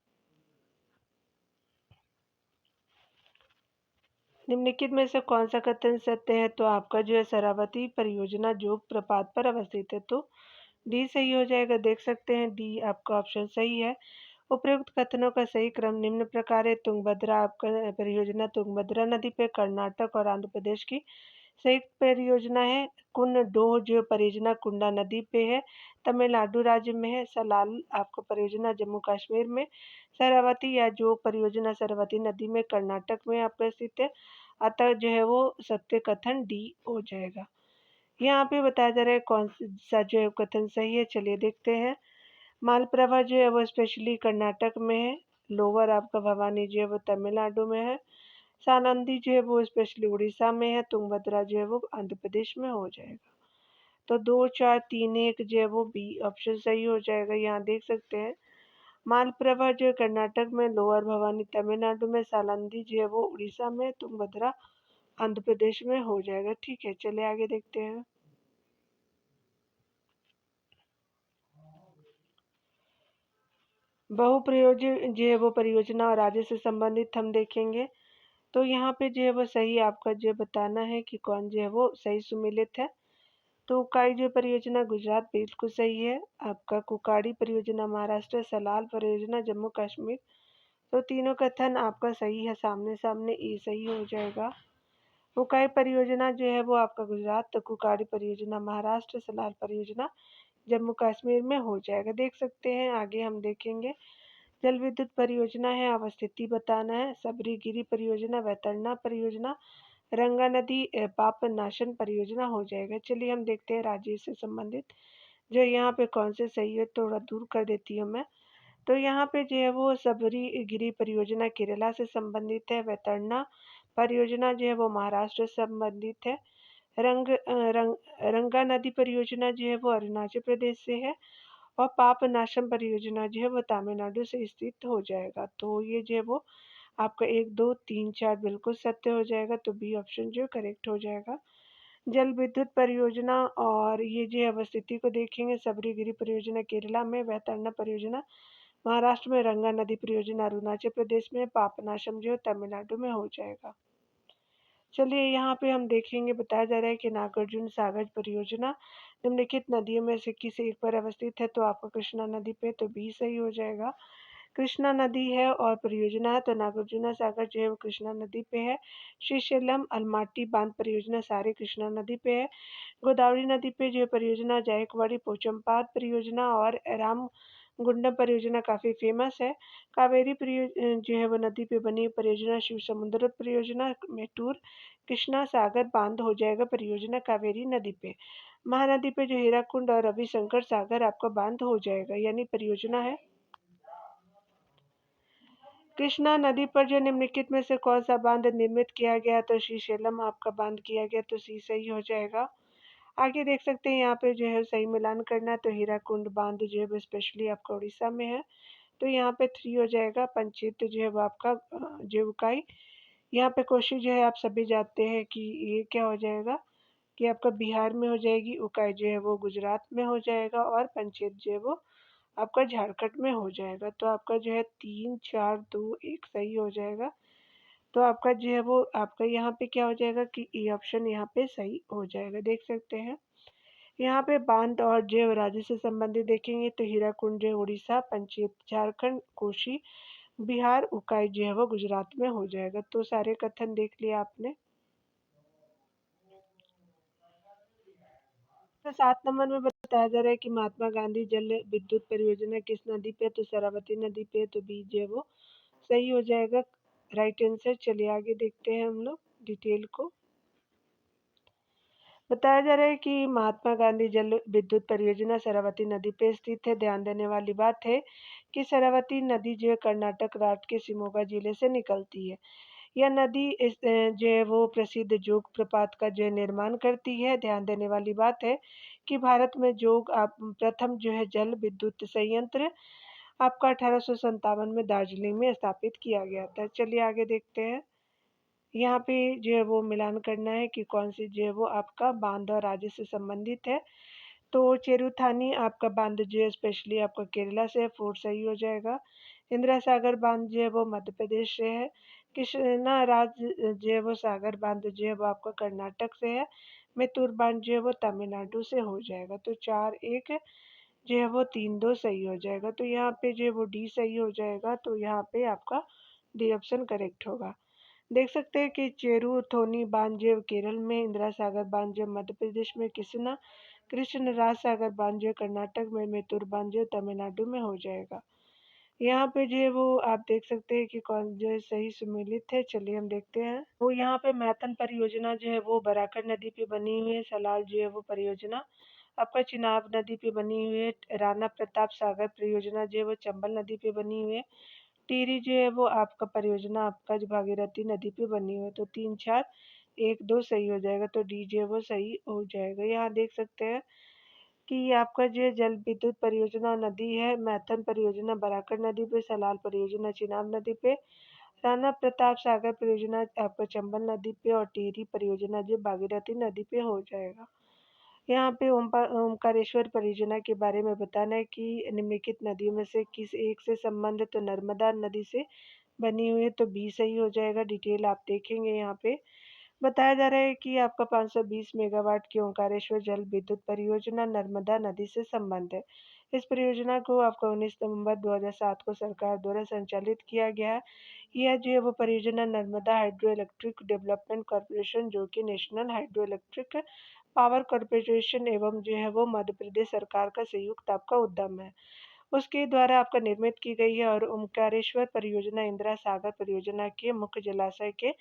निम्नलिखित में से कौन सा कथन सत्य है? तो आपका जो है शरावती परियोजना जोग प्रपात पर अवस्थित है, तो डी सही हो जाएगा। देख सकते हैं डी आपका ऑप्शन सही है। उपयुक्त कथनों का सही क्रम निम्न प्रकार है। तुंगभद्रा आपका परियोजना तुंगभद्रा नदी पे कर्नाटक और आंध्र प्रदेश की संयुक्त परियोजना है। कुंडोह जो परियोजना कुंडा नदी पे है, तमिलनाडु राज्य में है। सलाल आपका परियोजना जम्मू कश्मीर में। शरावती या जोग परियोजना सरवती नदी में कर्नाटक में आपका स्थित है। अतः जो है वो सत्य कथन डी हो जाएगा। यहाँ पे बताया जा रहा है कौन सा जो है कथन सही है, चलिए देखते हैं। मालप्रभा जो है वो स्पेशली कर्नाटक में है। लोअर आपका भवानी जो है वो तमिलनाडु में है। सानंदी जो है वो स्पेशली उड़ीसा में है। तुंगभद्रा जो है वो आंध्र प्रदेश में हो जाएगा। तो 2 4 3 1 जो है वो बी ऑप्शन सही हो जाएगा। यहाँ देख सकते हैं मालप्रभा जो है कर्नाटक में, लोअर भवानी तमिलनाडु में, सालंदी जो है वो उड़ीसा में, तुंगभद्रा आंध्र प्रदेश में हो जाएगा। ठीक है, चलिए आगे देखते हैं। बहुप्रयोज्य जो है वो परियोजना और राज्य से संबंधित हम देखेंगे। तो यहाँ पे जो है वो सही आपका जो बताना है कि कौन जो है वो सही सुमेलित है। तो उकाई जो परियोजना गुजरात बिल्कुल सही है। आपका कुकाड़ी परियोजना महाराष्ट्र, सलाल परियोजना जम्मू कश्मीर। तो तीनों कथन आपका सही है, सामने सामने ये सही हो जाएगा। उकाई परियोजना जो है वो आपका गुजरात, तो कुकाड़ी परियोजना महाराष्ट्र, सलाल परियोजना जम्मू कश्मीर में हो जाएगा। देख सकते हैं आगे हम देखेंगे। जल विद्युत परियोजना है, अवस्थिति बताना है। सबरीगिरी परियोजना, वैतरणी परियोजना, रंगा नदी पापनाशन परियोजना हो जाएगा। चलिए हम देखते हैं राज्य से संबंधित जो यहाँ पे कौन से सही है, थोड़ा दूर कर देती हूँ मैं। तो यहाँ पे जो है वो सबरीगिरी परियोजना केरला से संबंधित है। वैतरणी परियोजना जो है वो महाराष्ट्र से संबंधित है। रंगा नदी परियोजना जो है वो अरुणाचल प्रदेश से है। और पापनाशम परियोजना जो है वो तमिलनाडु से स्थित हो जाएगा। तो ये जो है वो आपका 1 2 3 4 बिल्कुल सत्य हो जाएगा। तो बी ऑप्शन जो करेक्ट हो जाएगा। जल विद्युत परियोजना और ये जो अवस्थिति को देखेंगे, सबरीगिरी परियोजना केरला में, वैतरणी परियोजना महाराष्ट्र में, रंगा नदी परियोजना अरुणाचल प्रदेश में, पापनाशम जो तमिलनाडु में हो जाएगा। चलिए यहाँ पे हम देखेंगे, बताया जा रहा है कि नागार्जुन सागर परियोजना निम्नलिखित नदियों में से किसी एक पर अवस्थित है। तो आपका कृष्णा नदी पे, तो बी सही हो जाएगा। कृष्णा नदी है और परियोजना है, तो नागार्जुना सागर जो है वो कृष्णा नदी पे है। श्रीशैलम अलमाटी बांध परियोजना सारे कृष्णा नदी पे है। गोदावरी नदी पे जो है परियोजना जायकवाड़ी पोचमपाद परियोजना और राम गुंडम परियोजना काफ़ी फेमस है। कावेरी जो है वो नदी पे बनी परियोजना शिव समुद्र परियोजना मेटूर कृष्णा सागर बांध हो जाएगा परियोजना कावेरी नदी पे। महानदी पे जो हीराकुंड और रविशंकर सागर आपका बांध हो जाएगा, यानी परियोजना है। कृष्णा नदी पर जो निम्नलिखित में से कौन सा बांध निर्मित किया गया? तो श्रीशैलम आपका बांध किया गया, तो सी सही हो जाएगा। आगे देख सकते हैं यहाँ पे जो है सही मिलान करना है, तो हीराकुंड बांध जो है वो स्पेशली आपका उड़ीसा में है, तो यहाँ पे 3 हो जाएगा। पंचित जो है वो आपका जो उकाई, यहाँ पे कोशी जो है आप सभी जानते हैं कि ये क्या हो जाएगा कि आपका बिहार में हो जाएगी। उकाई जो है वो गुजरात में हो जाएगा और पंचित जो है वो आपका झारखंड में हो जाएगा। तो आपका जो है 3 4 2 1 सही हो जाएगा। तो आपका जो है वो आपका यहाँ पे क्या हो जाएगा कि ई ऑप्शन यहाँ पे सही हो जाएगा। देख सकते हैं यहाँ पे बांध और जैव राज्य से संबंधित देखेंगे, तो हीराकुंड जो उड़ीसा, पंचित झारखंड, कोशी बिहार, उकाई जो है वो गुजरात में हो जाएगा। तो सारे कथन देख लिया आपने। तो 7 नंबर में बताया जा रहा है कि महात्मा गांधी जल विद्युत परियोजना किस नदी पे है? तो शरावती नदी पे है, तो बी जो है वो सही हो जाएगा, राइट आंसर। चलिए आगे देखते हैं हम लोग डिटेल को। बताया जा रहा है कि महात्मा गांधी जल विद्युत परियोजना शरावती नदी पे स्थित है। ध्यान देने वाली बात है कि शरावती नदी जो है कर्नाटक राज्य के शिमोगा जिले से निकलती है। यह नदी जो है वो प्रसिद्ध जोग प्रपात का जो है निर्माण करती है। ध्यान देने वाली बात है कि भारत में जोग प्रथम जो है जल विद्युत संयंत्र आपका 1857 में दार्जिलिंग में स्थापित किया गया था। चलिए आगे देखते हैं। यहाँ पे जो है वो मिलान करना है कि कौन सी जो है वो आपका बांध और राज्य से संबंधित है। तो चेरुथानी आपका बांध जो है स्पेशली आपका केरला से है, 4 सही हो जाएगा। इंदिरा सागर बांध जो है वो मध्य प्रदेश से है। कृष्णा जो है वो सागर बांध जो है वो आपका कर्नाटक से है। मैत्तूर बांध जो है वो तमिलनाडु से हो जाएगा। तो 4-1 जो है वो 3-2 सही हो जाएगा। तो यहाँ पे जो है वो डी सही हो जाएगा। तो यहाँ पे आपका डी ऑप्शन करेक्ट होगा। देख सकते हैं कि चेरू थोनी बांध जो है केरल में, इंदिरा सागर बांध जो है मध्य प्रदेश में, कृष्णराज सागर बांध जो है कर्नाटक में, मैत्तूर बांध जो है तमिलनाडु में हो जाएगा। यहाँ पे जो है वो आप देख सकते हैं कि कौन जो है सही सुमेलित है। चलिए हम देखते हैं। वो यहाँ पे मैथन परियोजना जो है वो बराकर नदी पे बनी हुई है। सलाल जो है वो परियोजना आपका चिनाब नदी पे बनी हुई है। राणा प्रताप सागर परियोजना जो है वो चंबल नदी पे बनी हुई है। टिहरी जो है वो आपका परियोजना आपका जो भागीरथी नदी पे बनी हुई है। तो 3-4-1-2 सही हो जाएगा। तो डी जो है वो सही हो जाएगा। यहाँ देख सकते हैं कि आपका जो जल विद्युत परियोजना नदी है, मैथन परियोजना बराकर नदी पे, सलाल परियोजना चिनाब नदी पे, राणा प्रताप सागर परियोजना आपका चंबल नदी पे और टिहरी परियोजना जो भागीरथी नदी पे हो जाएगा। यहाँ पे ओमकारेश्वर परियोजना के बारे में बताना है कि निम्नलिखित नदियों में से किस एक से संबंधित तो नर्मदा नदी से बनी हुई है। तो बी सही हो जाएगा। डिटेल आप देखेंगे यहाँ पे बताया जा रहा है कि आपका 520 मेगावाट की ओंकारेश्वर जल विद्युत परियोजना नर्मदा नदी से संबंध है। इस परियोजना को आपका 19 नवंबर 2007 को सरकार द्वारा संचालित किया गया है। यह जो है वो परियोजना Narmada hydro electric development corporation जो कि national hydro electric power corporation एवं जो है वो मध्य प्रदेश सरकार का संयुक्त आपका उद्यम है, उसके द्वारा आपका निर्मित की गई है। और ओमकारेश्वर परियोजना इंदिरा सागर परियोजना के मुख्य जलाशय के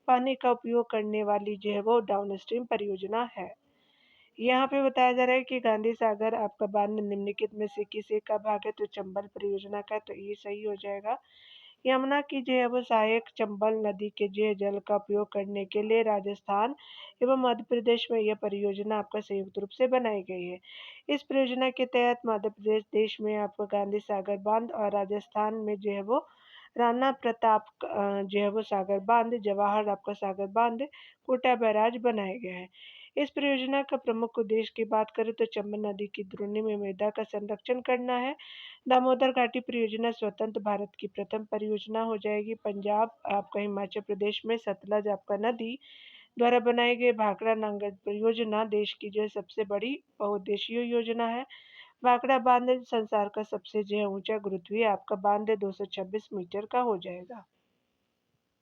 पानी का उपयोग करने वाली जो है वो डाउनस्ट्रीम परियोजना है। यहाँ पे बताया जा रहा है कि गांधी सागर आपका बांध निम्नलिखित में से किस एक का भाग है। तो चंबल परियोजना का, तो ये सही हो जाएगा। यमुना की जो है वो सहायक चंबल नदी के जो है जल का उपयोग करने के लिए राजस्थान एवं मध्य प्रदेश में यह परियोजना आपका संयुक्त रूप से बनाई गई है। इस परियोजना के तहत मध्य प्रदेश देश में आपका गांधी सागर बांध और राजस्थान में जो है वो राणा प्रताप जो है वो सागर बांध, जवाहर आपका सागर बांध, कोटा बैराज बनाए गए हैं। इस परियोजना का प्रमुख उद्देश्य की बात करें तो चंबल नदी की द्रोणी में मृदा का संरक्षण करना है। दामोदर घाटी परियोजना स्वतंत्र भारत की प्रथम परियोजना हो जाएगी। पंजाब आपका हिमाचल प्रदेश में सतलज आपका नदी द्वारा बनाई गई भाखड़ा नांगल परियोजना देश की जो है सबसे बड़ी बहुउद्देशीय योजना है। भाखड़ा बांध संसार का सबसे जो है ऊंचा गुरुत्वीय आपका बांध 226 मीटर का हो जाएगा।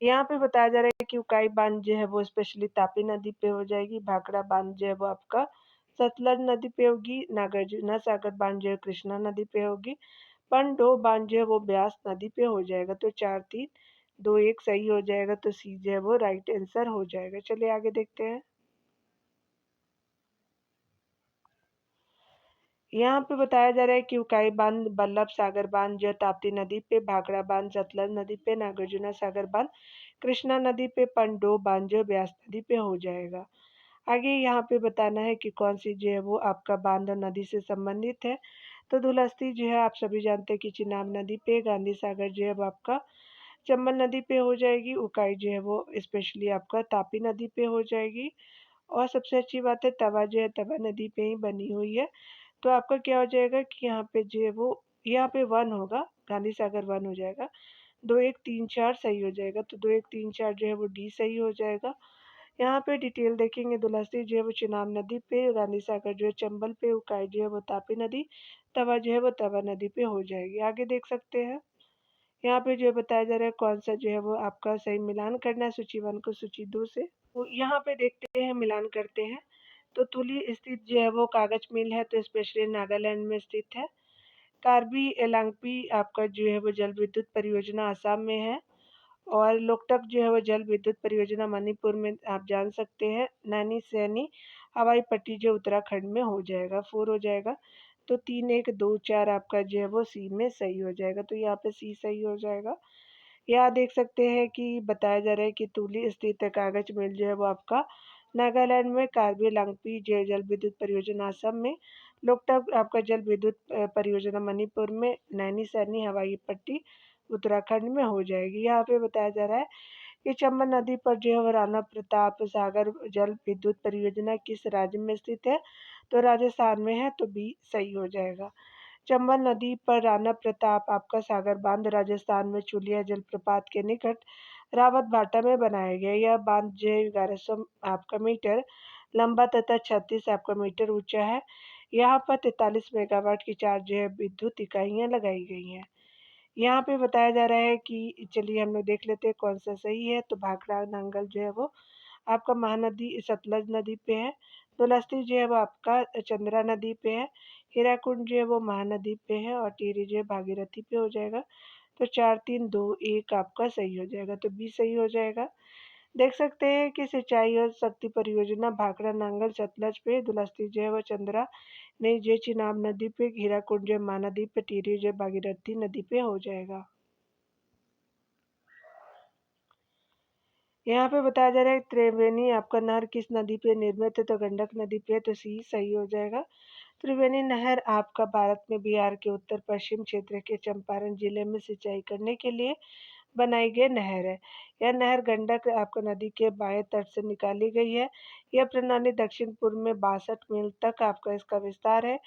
यहाँ पे बताया जा रहा है कि उकाई बांध जो है वो स्पेशली तापी नदी पे हो जाएगी। भाखड़ा बांध जो है वो आपका सतलज नदी पे होगी। नागार्जुना सागर बांध जो है कृष्णा नदी पे होगी। पंडो बांध जो है वो ब्यास नदी पे हो जाएगा। तो 4-3-2-1 सही हो जाएगा। तो सी जो है वो राइट आंसर हो जाएगा। चलिए आगे देखते हैं। यहाँ पे बताया जा रहा है कि उकाई बांध, बल्लभ सागर बांध जो ताप्ती नदी पे, भाखड़ा बांध सतलज नदी पे, नागार्जुना सागर बांध कृष्णा नदी पे, पंडो बांध जो ब्यास नदी पे हो जाएगा। आगे यहाँ पे बताना है कि कौन सी जो है वो आपका बांध और नदी से संबंधित है। तो दुलस्ती जो है आप सभी जानते हैं कि चिनाब नदी पे, गांधी सागर जो है वो आपका चंबल नदी पे हो जाएगी। उकाई जो है वो स्पेशली आपका तापी नदी पे हो जाएगी। और सबसे अच्छी बात है तवा जो है तवा नदी पे ही बनी हुई है। तो आपका क्या हो जाएगा कि यहाँ पे जो है वो यहाँ पे 1 होगा, गांधी सागर 1 हो जाएगा। 2-1-3-4 सही हो जाएगा। तो 2-1-3-4 जो है वो डी सही हो जाएगा। यहाँ पे डिटेल देखेंगे। दुलस्ती जो है वो चिनाब नदी पे, गांधी सागर जो है चंबल पे, उकाई जो है वो तापी नदी, तवा जो है वो तवा नदी पे हो जाएगी। आगे देख सकते हैं। यहाँ पे जो बताया जा रहा है कौन सा जो है वो आपका सही मिलान करना है सूची 1 को सूची 2 से। तो यहाँ पे देखते हैं, मिलान करते हैं। तो तुली स्थित जो है वो कागज मिल है, तो स्पेशली नागालैंड में स्थित है। कार्बी एलांगपी आपका जो है वो जल विद्युत परियोजना असम में है। और लोकटक जो है वो जल विद्युत परियोजना मणिपुर में आप जान सकते हैं। नैनी सैनी हवाई पट्टी जो उत्तराखंड में हो जाएगा। 4 हो जाएगा। तो 3-1-2-4 आपका जो है वो सी में सही हो जाएगा। तो यहाँ पे सी सही हो जाएगा। यहाँ देख सकते हैं कि बताया जा रहा है कि तुली स्थित कागज मिल जो है वो आपका नागालैंड में, कार्बी लांगपी जल विद्युत परियोजना असम में, लोकटक आपका जल विद्युत परियोजना मणिपुर में, नैनी सैनी हवाई पट्टी उत्तराखंड में हो जाएगी। यहाँ पे बताया जा रहा है कि चंबल नदी पर जो है वो राणा प्रताप सागर जल विद्युत परियोजना किस राज्य में स्थित है। तो राजस्थान में है। तो बी सही हो जाएगा। चंबल नदी पर राणा प्रताप आपका सागर बांध राजस्थान में चुलिया जलप्रपात के निकट रावत भाटा में बनाया गया। यह बांध जो है 1100 आपका मीटर लंबा तथा 36 आपका मीटर ऊंचा है। यहाँ पर 43 मेगावाट की 4 जो है विद्युत इकाइयाँ लगाई गई हैं। यहाँ पे बताया जा रहा है कि चलिए हम लोग देख लेते हैं कौन सा सही है। तो भाखड़ा नांगल जो है वो आपका महानदी सतलज नदी पे है। दुलस्ती जो है वो आपका चंद्रा नदी पे है। हीराकुंड जो है वो महानदी पे है और टिहरी जो है भागीरथी पे हो जाएगा। तो 4 3 2 1 आपका सही हो जाएगा, तो बी सही हो जाएगा। देख सकते हैं कि सिंचाई और शक्ति परियोजना भाखड़ा नांगल सतलज पे, दुलस्ती जो है वो चंद्रा नहीं जो चिनाब नदी पे, हीराकुंड जो महानदी पे, टिहरी जो भागीरथी नदी पे हो जाएगा। यहाँ पे बताया जा रहा है त्रिवेणी आपका नहर किस नदी पे निर्मित है, तो गंडक नदी पे, तो सी सही हो जाएगा। त्रिवेणी नहर आपका भारत में बिहार के उत्तर पश्चिम क्षेत्र के चंपारण जिले में सिंचाई करने के लिए बनाई गई नहर है। यह नहर गंडक आपका नदी के बाएं तट से निकाली गई है। यह प्रणाली दक्षिण पूर्व में 62 मील तक आपका इसका विस्तार है।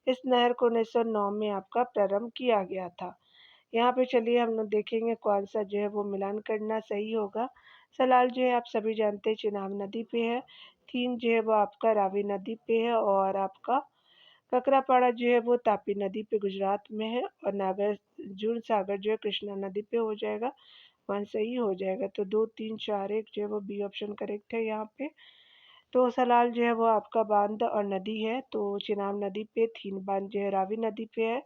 इस नहर को 1909 में आपका प्रारंभ किया गया था। यहाँ पे चलिए हम लोग देखेंगे कौन सा जो है वो मिलान करना सही होगा। सलाल जो है आप सभी जानते हैं चिनाब नदी पे है। थीन जो है वो आपका रावी नदी पे है और आपका ककरापाड़ा जो है वो तापी नदी पे गुजरात में है और नागार्जुन सागर जो है कृष्णा नदी पे हो जाएगा। वन सही हो जाएगा, तो 2 3 4 1 जो है वो बी ऑप्शन करेक्ट है यहाँ पे। तो सलाल जो है वो आपका बांध और नदी है, तो चिनाब नदी पे, थीन बांध जो है रावी नदी पे है,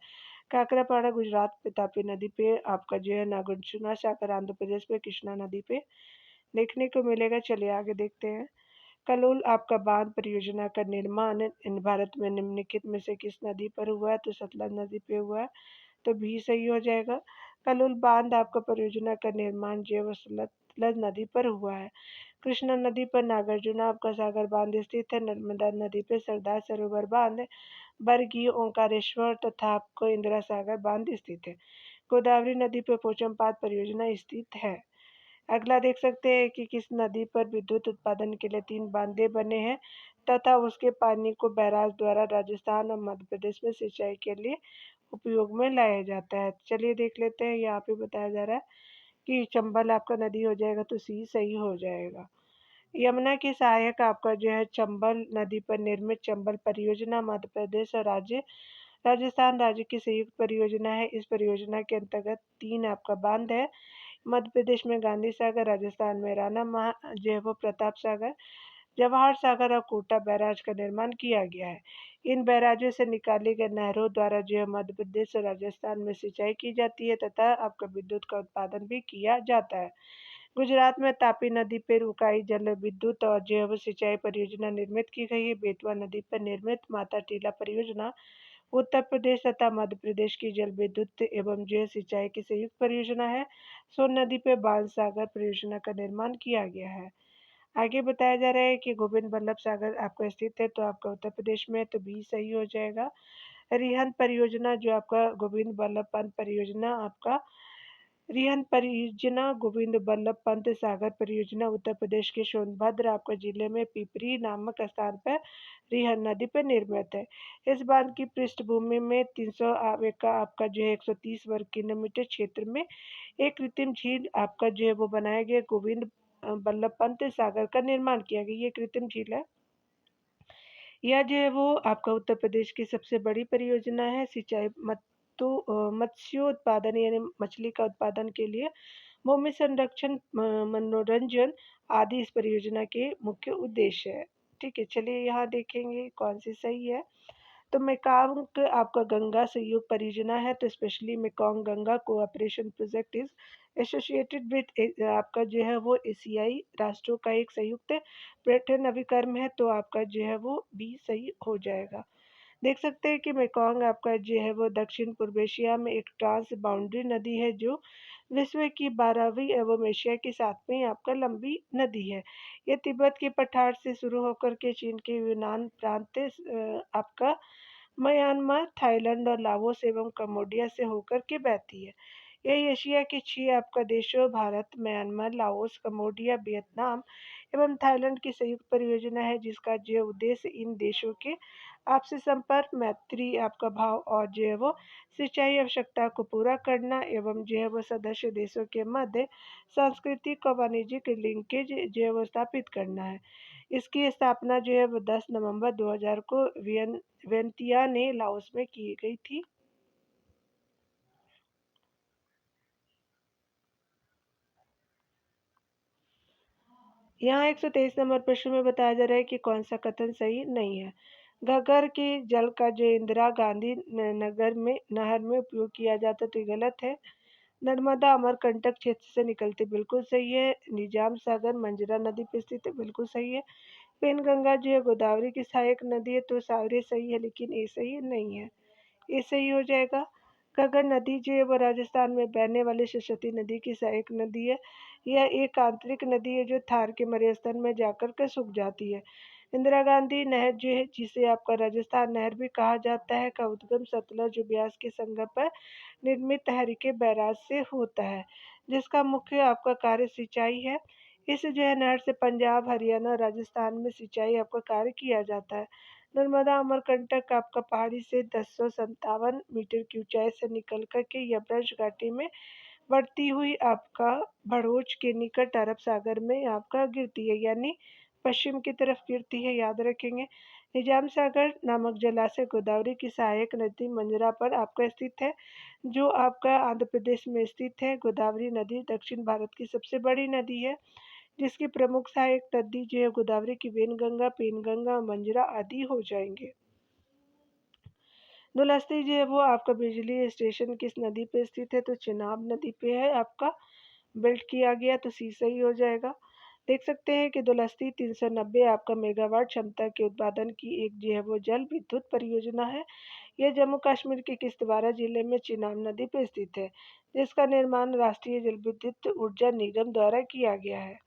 काकरापाड़ा गुजरात पे, तापी नदी पे आपका जो है नागार्जुन सागर आंध्र प्रदेश पे, कृष्णा नदी पे देखने को मिलेगा। चलिए आगे देखते हैं। कलोल आपका बांध परियोजना का निर्माण इन भारत में निम्नलिखित में से किस नदी पर हुआ है, तो सतलज नदी पे हुआ है, तो भी सही हो जाएगा। कलोल बांध आपका परियोजना का निर्माण जो है वो सतलज नदी पर हुआ है। कृष्णा नदी पर नागार्जुना आपका सागर बांध स्थित है। नर्मदा नदी पर सरदार सरोवर बांध, बरगी, ओंकारेश्वर तथा आपको इंदिरा सागर बांध स्थित है। गोदावरी नदी पर पोचमपाद परियोजना स्थित है। अगला देख सकते हैं कि किस नदी पर विद्युत उत्पादन के लिए 3 बांधे बने हैं तथा उसके पानी को बैराज द्वारा राजस्थान और मध्य प्रदेश में सिंचाई के लिए उपयोग में लाया जाता है। चलिए देख लेते हैं। यहाँ पे बताया जा रहा है कि चंबल आपका नदी हो जाएगा, तो सी सही हो जाएगा। यमुना की सहायक आपका जो है चंबल नदी पर निर्मित चंबल परियोजना मध्य प्रदेश और राजस्थान राज्य की संयुक्त परियोजना है। इस परियोजना के अंतर्गत 3 आपका बांध है। मध्य प्रदेश में गांधी सागर, राजस्थान में राणा महा जो है वो प्रताप सागर, जवाहर सागर और कोटा बैराज का निर्माण किया गया है। इन बैराजों से निकाली गई नहरों द्वारा जो है मध्य प्रदेश और राजस्थान में सिंचाई की जाती है तथा आपका विद्युत का उत्पादन भी किया जाता है। गुजरात में तापी नदी पर उकाई जल विद्युत और जैव सिंचाई परियोजना निर्मित की गई है। बेतवा नदी पर निर्मित माता टीला परियोजना उत्तर प्रदेश तथा मध्य प्रदेश की जल विद्युत एवं जल सिंचाई की संयुक्त परियोजना है। सोन नदी पर बाण सागर परियोजना का निर्माण किया गया है। आगे बताया जा रहा है कि गोविंद बल्लभ सागर आपका स्थित है, तो आपका उत्तर प्रदेश में है, तो बी सही हो जाएगा। रिहंद परियोजना जो आपका गोविंद बल्लभ पंत परियोजना आपका रिहंद परियोजना गोविंद बल्लभ पंत सागर परियोजना उत्तर प्रदेश के सोनभद्र आपका जिले में पिपरी नामक स्थान पर रिहंद नदी पर निर्मित है। इस बांध की पृष्ठभूमि में 300 का आपका जो है 130 वर्ग किलोमीटर क्षेत्र में एक कृत्रिम झील आपका जो है वो बनाया गया। गोविंद बल्लभ पंत सागर का निर्माण किया गया। ये कृत्रिम झील है। यह जो है वो आपका उत्तर प्रदेश की सबसे बड़ी परियोजना है। सिंचाई मत्स्योत्पादन यानी मछली का उत्पादन के लिए भूमि संरक्षण, मनोरंजन आदि इस परियोजना के मुख्य उद्देश्य है। ठीक है, चलिए यहाँ देखेंगे कौन सी सही है। तो मेकांग आपका गंगा सहयोग परियोजना है, तो specially Mekong Ganga cooperation project is associated with आपका जो है वो एशियाई राष्ट्रों का एक संयुक्त पर्यटन अभिकर्म है, तो आपका जो है वो बी सही हो जाएगा। देख सकते हैं कि मेकॉन्ग आपका जो है वो दक्षिण पूर्व एशिया में एक ट्रांस बाउंड्री नदी है जो विश्व की 12वीं एवं एशिया की 7वीं आपका लंबी नदी है। ये तिब्बत के पठार से शुरू होकर के चीन के यूनान प्रांत आपका म्यांमार, थाईलैंड और लाओस एवं कंबोडिया से होकर के बहती है। यह एशिया के 6 आपका देशों Bharat, Myanmar, Laos, Cambodia, Vietnam एवं थाईलैंड की संयुक्त परियोजना है जिसका जो उद्देश्य इन देशों के आपसी संपर्क, मैत्री आपका भाव और जो है वो सिंचाई आवश्यकता को पूरा करना एवं जो है वो सदस्य देशों के मध्य सांस्कृतिक और वाणिज्यिक लिंकेज जो है वो स्थापित करना है। इसकी स्थापना जो है वो 10 नवंबर 2000 को वियंतियान लाओस में की गई थी। यहाँ 123 नंबर प्रश्न में बताया जा रहा है कि कौन सा कथन सही नहीं है। घग्गर के जल का जो इंदिरा गांधी नगर में नहर में उपयोग किया जाता तो ये गलत है। नर्मदा अमरकंटक क्षेत्र से निकलती बिल्कुल सही है। निजाम सागर मंजरा नदी पे स्थित है, बिल्कुल सही है। पेनगंगा जो है गोदावरी की सहायक नदी है तो सारे सही है, लेकिन ये सही नहीं है। ये सही हो जाएगा। घग्गर नदी जो है वो राजस्थान में बहने वाली सरस्वती नदी की सहायक नदी है। यह एक आंतरिक नदी है जो थार के मध्यस्थल में जाकर के सूख जाती है। इंदिरा गांधी नहर जो है जिसे आपका राजस्थान नहर भी कहा जाता है का उद्गम सतलज ब्यास के संगम पर निर्मित हरिके बैराज से होता है, जिसका मुख्य आपका कार्य सिंचाई है। इस जो है नहर से पंजाब, हरियाणा, राजस्थान में सिंचाई आपका कार्य किया जाता है। नर्मदा अमरकंटक आपका पहाड़ी से 1057 मीटर की ऊंचाई से निकल कर के यमराज घाटी में बढ़ती हुई आपका भड़ोच के निकट अरब सागर में आपका गिरती है, यानी पश्चिम की तरफ गिरती है, याद रखेंगे। निजाम सागर नामक जलाशय गोदावरी की सहायक नदी मंजरा पर आपका स्थित है, जो आपका आंध्र प्रदेश में स्थित है। गोदावरी नदी दक्षिण भारत की सबसे बड़ी नदी है, जिसकी प्रमुख सहायक नदी जो है गोदावरी की वेनगंगा, पेनगंगा, मंजरा आदि हो जाएंगे। दुलस्ती जो है वो आपका बिजली स्टेशन किस नदी पे स्थित है तो चिनाब नदी पे है, आपका बिल्ट किया गया तो सी सही हो जाएगा। देख सकते हैं कि दुलस्ती 390 आपका मेगावाट क्षमता के उत्पादन की एक जो है वो जल विद्युत परियोजना है। यह जम्मू कश्मीर के किश्तवाड़ा जिले में चिनाब नदी पर स्थित है, जिसका निर्माण राष्ट्रीय जल विद्युत ऊर्जा निगम द्वारा किया गया है।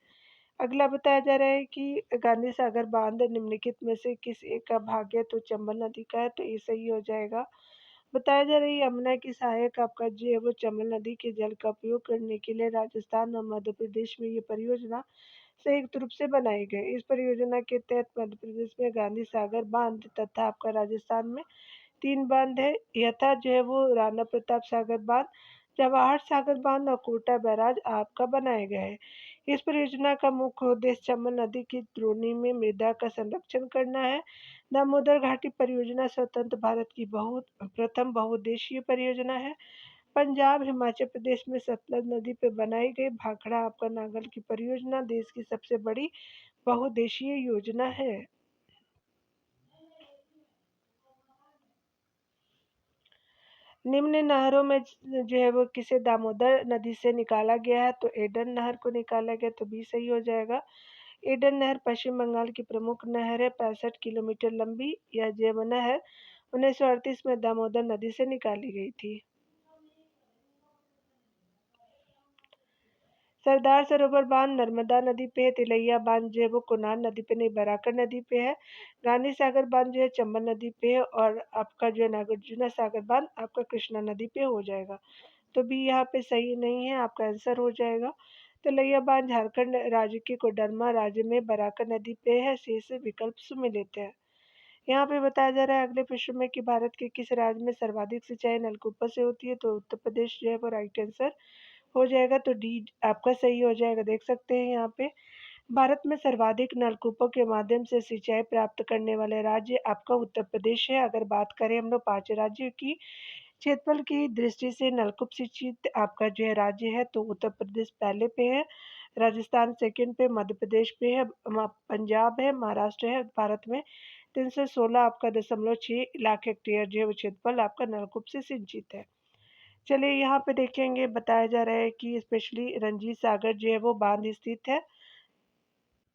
अगला बताया जा रहा है कि गांधी सागर बांध निम्नलिखित में से किस एक का भाग है तो चंबल नदी का है तो ये सही हो जाएगा। बताया जा रहा है यमुना की सहायक आपका जो है वो चंबल नदी के जल का उपयोग करने के लिए राजस्थान और मध्य प्रदेश में ये परियोजना संयुक्त रूप से बनाई गई। इस परियोजना के तहत मध्य प्रदेश में गांधी सागर बांध तथा आपका राजस्थान में 3 बांध है, यथा जो है वो राणा प्रताप सागर बांध, जवाहर सागर बांध और कोटा बैराज आपका बनाए गए हैं। इस परियोजना का मुख्य उद्देश्य चंबल नदी की द्रोणी में मृदा का संरक्षण करना है। दामोदर घाटी परियोजना स्वतंत्र भारत की प्रथम बहुउद्देशीय परियोजना है। पंजाब, हिमाचल प्रदेश में सतलज नदी पर बनाई गई भाखड़ा आपका नांगल की परियोजना देश की सबसे बड़ी बहुउद्देशीय योजना है। निम्न नहरों में जो है वो किसे दामोदर नदी से निकाला गया है तो एडन नहर को निकाला गया तो बी सही हो जाएगा। एडन नहर पश्चिम बंगाल की प्रमुख नहर है, 65 किलोमीटर लंबी। यह जमुना नहर 1938 में दामोदर नदी से निकाली गई थी। सरदार सरोवर बांध नर्मदा नदी पे है। तिलैया बांध जो है वो कुनार नदी पे नहीं, बराकर नदी पे है। गांधी सागर बांध जो है चंबल नदी पे है और आपका जो है नागार्जुना सागर बांध आपका कृष्णा नदी पे हो जाएगा। तो बी यहाँ पे सही नहीं है, आपका आंसर हो जाएगा। तिलैया बांध झारखंड राज्य के कोडरमा राज्य में बराकर नदी पे है। शेष विकल्प सुमेलित है। यहाँ पे बताया जा रहा है अगले प्रश्न में कि भारत के किस राज्य में सर्वाधिक सिंचाई नलकूपों से होती है तो उत्तर प्रदेश जो है वो राइट आंसर हो जाएगा तो डी आपका सही हो जाएगा। देख सकते हैं यहाँ पे भारत में सर्वाधिक नलकूपों के माध्यम से सिंचाई प्राप्त करने वाले राज्य आपका उत्तर प्रदेश है। अगर बात करें हम लोग 5 राज्यों की क्षेत्रफल की दृष्टि से नलकूप सिंचित आपका जो है राज्य है तो उत्तर प्रदेश पहले पे है, राजस्थान सेकंड पे, मध्य प्रदेश पे है, पंजाब है, महाराष्ट्र है। भारत में 316 आपका 6 लाख हेक्टेयर जो है वो क्षेत्रफल आपका नलकूप से सिंचित है। चलिए यहाँ पे देखेंगे बताया जा रहा है कि स्पेशली रंजीत सागर जो है वो बांध स्थित है,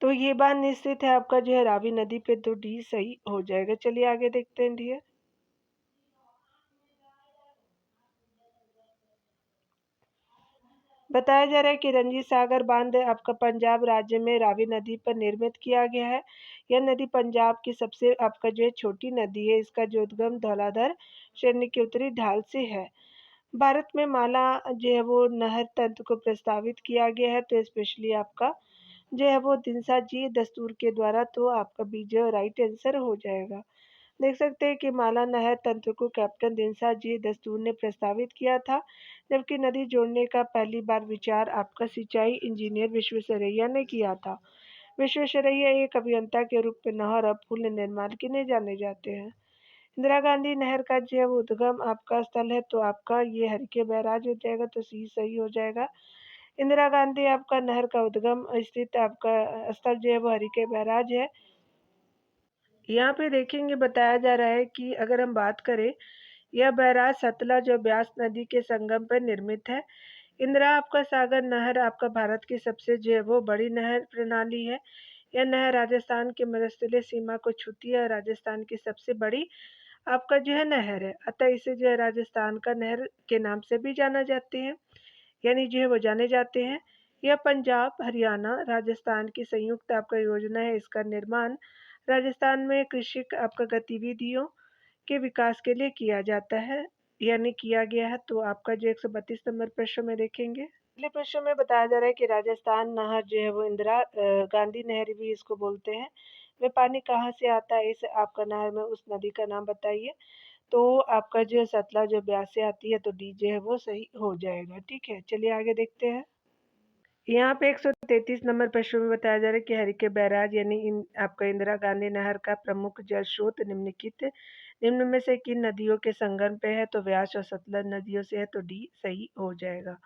तो ये बांध स्थित है आपका जो है रावी नदी पे तो डी सही हो जाएगा। चलिए आगे देखते हैं डी। बताया जा रहा है कि रंजीत सागर बांध आपका पंजाब राज्य में रावी नदी पर निर्मित किया गया है। यह नदी पंजाब की सबसे आपका जो है छोटी नदी है। इसका जो उद्गम धौलाधर श्रेणी के उत्तरी ढाल से है। भारत में माला जो है वो नहर तंत्र को प्रस्तावित किया गया है तो स्पेशली आपका जो है वो दिनसा जी दस्तूर के द्वारा तो आपका बी जो राइट आंसर हो जाएगा। देख सकते हैं कि माला नहर तंत्र को कैप्टन दिनसा जी दस्तूर ने प्रस्तावित किया था, जबकि नदी जोड़ने का पहली बार विचार आपका सिंचाई इंजीनियर विश्वेश्वरैया ने किया था। विश्वेश्वरैया एक अभियंता के रूप में नहर और पुल निर्माण के लिए जाने जाते हैं। इंदिरा गांधी नहर का जब उद्गम आपका स्थल है तो आपका ये हरिके बैराज हो जाएगा, तो सी सही हो जाएगा। इंदिरा गांधी आपका नहर का उद्गम स्थित आपका स्थल जो है वो हरिके बैराज है। यहाँ पे देखेंगे बताया जा रहा है कि अगर हम बात करें, यह बैराज सतलज और ब्यास नदी के संगम पर निर्मित है। इंदिरा आपका सागर नहर आपका भारत की सबसे जो है वो बड़ी नहर प्रणाली है। यह नहर राजस्थान के मरुस्थलीय सीमा को छूती है और राजस्थान की सबसे बड़ी आपका जो है नहर है। अतः इसे जो है राजस्थान का नहर के नाम से भी जाना जाते हैं, यानी जो है वो जाने जाते हैं। यह पंजाब, हरियाणा, राजस्थान की संयुक्त आपका योजना है। इसका निर्माण राजस्थान में कृषि आपका गतिविधियों के विकास के लिए किया जाता है, यानी किया गया है। तो आपका जो 132 नंबर प्रश्न में देखेंगे, अगले प्रश्न में बताया जा रहा है कि राजस्थान नहर जो है वो इंदिरा गांधी नहर भी इसको बोलते हैं। वह पानी कहाँ से आता है, इस आपका नहर में उस नदी का नाम बताइए। तो आपका जो सतलज जो ब्यास से आती है, तो डी जो है वो सही हो जाएगा। ठीक है, चलिए आगे देखते हैं। यहाँ पे 133 नंबर प्रश्न में बताया जा रहा है कि हरिके बैराज यानी आपका इंदिरा गांधी नहर का प्रमुख जल स्रोत निम्न में से किन नदियों के संगम पे है, तो व्यास और सतलज नदियों से है, तो डी सही हो जाएगा।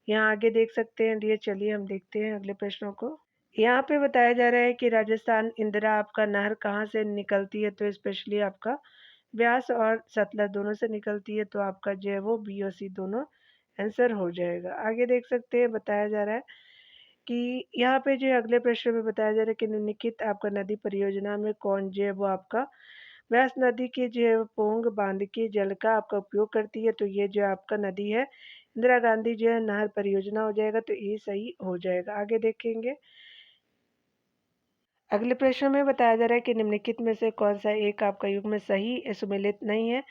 यहाँ आगे देख सकते हैं डी। चलिए हम देखते हैं अगले प्रश्नों को। यहाँ पे बताया जा रहा है कि राजस्थान इंदिरा आपका नहर कहाँ से निकलती है, तो स्पेशली आपका ब्यास और सतलज दोनों से निकलती है। तो आपका जो है वो बी और सी दोनों आंसर हो जाएगा। आगे देख सकते हैं बताया जा रहा है कि यहाँ पे जो है अगले प्रश्न में बताया जा रहा है कि निम्नलिखित आपका नदी परियोजना में कौन जो है वो आपका व्यास नदी के जो है पोंग बांध के जल का आपका उपयोग करती है। तो ये जो आपका नदी है इंदिरा गांधी जो है नहर परियोजना हो जाएगा, तो ये सही हो जाएगा। आगे देखेंगे, अगले प्रश्न में बताया जा रहा है कि निम्नलिखित में से कौन सा एक आपका युग्म सही सुमेलित नहीं है।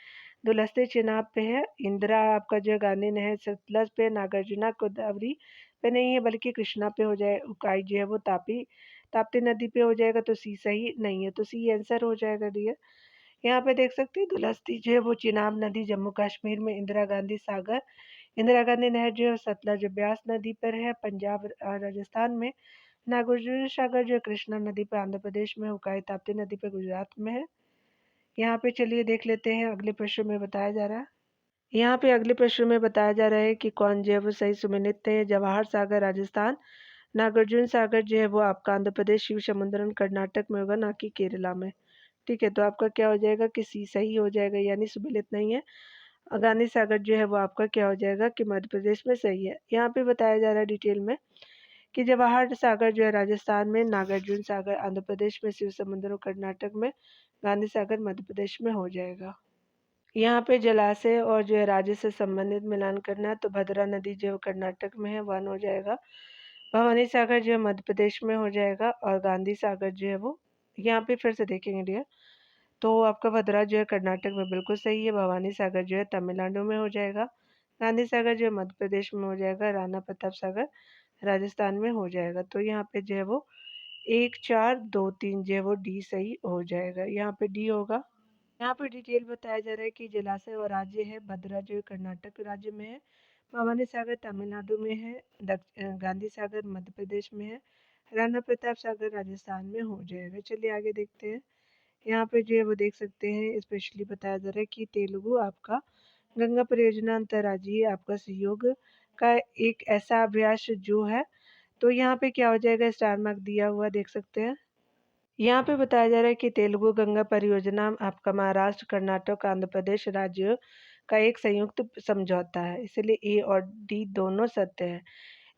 दुलस्ते चिनाब पे है, इंदिरा आपका जो गांधी नहर सतलज पे, नागार्जुना गोदावरी पे नहीं है बल्कि कृष्णा पे हो जाए, उकाई जो है वो ताप्ती नदी पे हो जाएगा। तो सी सही नहीं है, तो सी आंसर हो जाएगा डियर। यहाँ पे देख सकते हैं दुलस्ती जो है वो चिनाब नदी जम्मू कश्मीर में, इंदिरा गांधी नहर जो है सतलज ब्यास नदी पर है पंजाब राजस्थान में, नागार्जुन सागर जो कृष्णा नदी पर आंध्र प्रदेश में, उकाई ताप्ती नदी पर गुजरात में है। यहाँ पे चलिए देख लेते हैं अगले प्रश्न में बताया जा रहा है। यहाँ पे अगले प्रश्न में बताया जा रहा है कि कौन जो है वो सही सुमेलित है। जवाहर सागर राजस्थान, नागार्जुन सागर जो है वो आपका आंध्र प्रदेश, शिव समुद्रम कर्नाटक में होगा, ना कि केरला में। ठीक है, तो आपका क्या हो जाएगा कि सी सही हो जाएगा, यानी सुमेलित नहीं है। गांधी सागर जो है वो आपका क्या हो जाएगा कि मध्य प्रदेश में सही है। यहाँ पे बताया जा रहा है डिटेल में कि जवाहर सागर जो है राजस्थान में, नागार्जुन सागर आंध्र प्रदेश में, शिव समुद्र कर्नाटक में, गांधी सागर मध्य प्रदेश में हो जाएगा। यहाँ पे जलाशय और जो है राज्य से संबंधित मिलान करना है, तो भद्रा नदी जो है कर्नाटक में है, 1 हो जाएगा। भवानी सागर जो है मध्य प्रदेश में हो जाएगा, और गांधी सागर जो है वो यहाँ पे फिर से देखेंगे डियर, तो आपका भद्रा जो है कर्नाटक में बिल्कुल सही है। भवानी सागर जो है तमिलनाडु में हो जाएगा। गांधी सागर जो है मध्य प्रदेश में हो जाएगा। राणा प्रताप सागर राजस्थान में हो जाएगा। तो यहाँ पे जो है वो 1 4 2 3 जो है वो डी सही हो जाएगा। यहाँ पे डी होगा। यहाँ पे डिटेल बताया जा रहा है कि जलाशय और राज्य है, भद्रा जो है कर्नाटक राज्य में है, भवानी सागर तमिलनाडु में है, गांधी सागर मध्य प्रदेश में है, राणा प्रताप सागर राजस्थान में हो जाएगा। चलिए आगे देखते हैं। यहाँ पे जो है वो देख सकते हैं स्पेशली बताया जा रहा है कि तेलुगु आपका गंगा परियोजना अंतर्राज्यीय आपका सहयोग का एक ऐसा अभ्यास जो है, तो यहाँ पे क्या हो जाएगा, स्टार मार्क दिया हुआ देख सकते हैं। यहाँ पे बताया जा रहा है कि तेलुगु गंगा परियोजना आपका महाराष्ट्र, कर्नाटक, आंध्र प्रदेश राज्यों का एक संयुक्त समझौता है, इसलिए ए और डी दोनों सत्य है।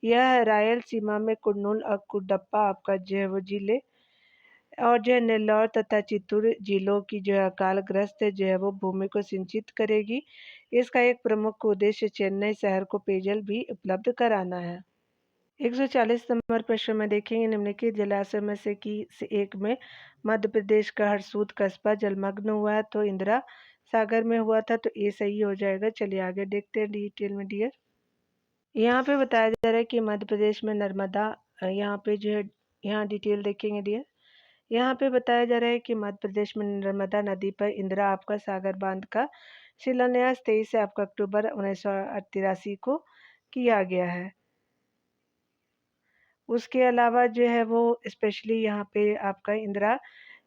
यह रायलसीमा में कुर्नूल और कुडप्पा आपका जो है वो जिले और जो है नेल्लौर तथा चित्तूर जिलों की जो है अकालग्रस्त जो है वो भूमि को सिंचित करेगी। इसका एक प्रमुख उद्देश्य चेन्नई शहर को पेयजल भी उपलब्ध कराना है। 140 नंबर प्रश्न में देखेंगे निम्नलिखित जलाशय में से एक में मध्य प्रदेश का हरसूद कस्बा जलमग्न हुआ है, तो इंदिरा सागर में हुआ था, तो ये सही हो जाएगा। चलिए आगे देखते हैं डिटेल में डियर। यहाँ पे बताया जा रहा है कि मध्य प्रदेश में नर्मदा, यहाँ पे जो है यहाँ डिटेल देखेंगे डियर। यहाँ पे बताया जा रहा है कि मध्य प्रदेश में नर्मदा नदी पर इंदिरा आपका सागर बांध का शिलान्यास 23 आपका अक्टूबर 1983 को किया गया है। उसके अलावा जो है वो स्पेशली यहाँ पे आपका इंदिरा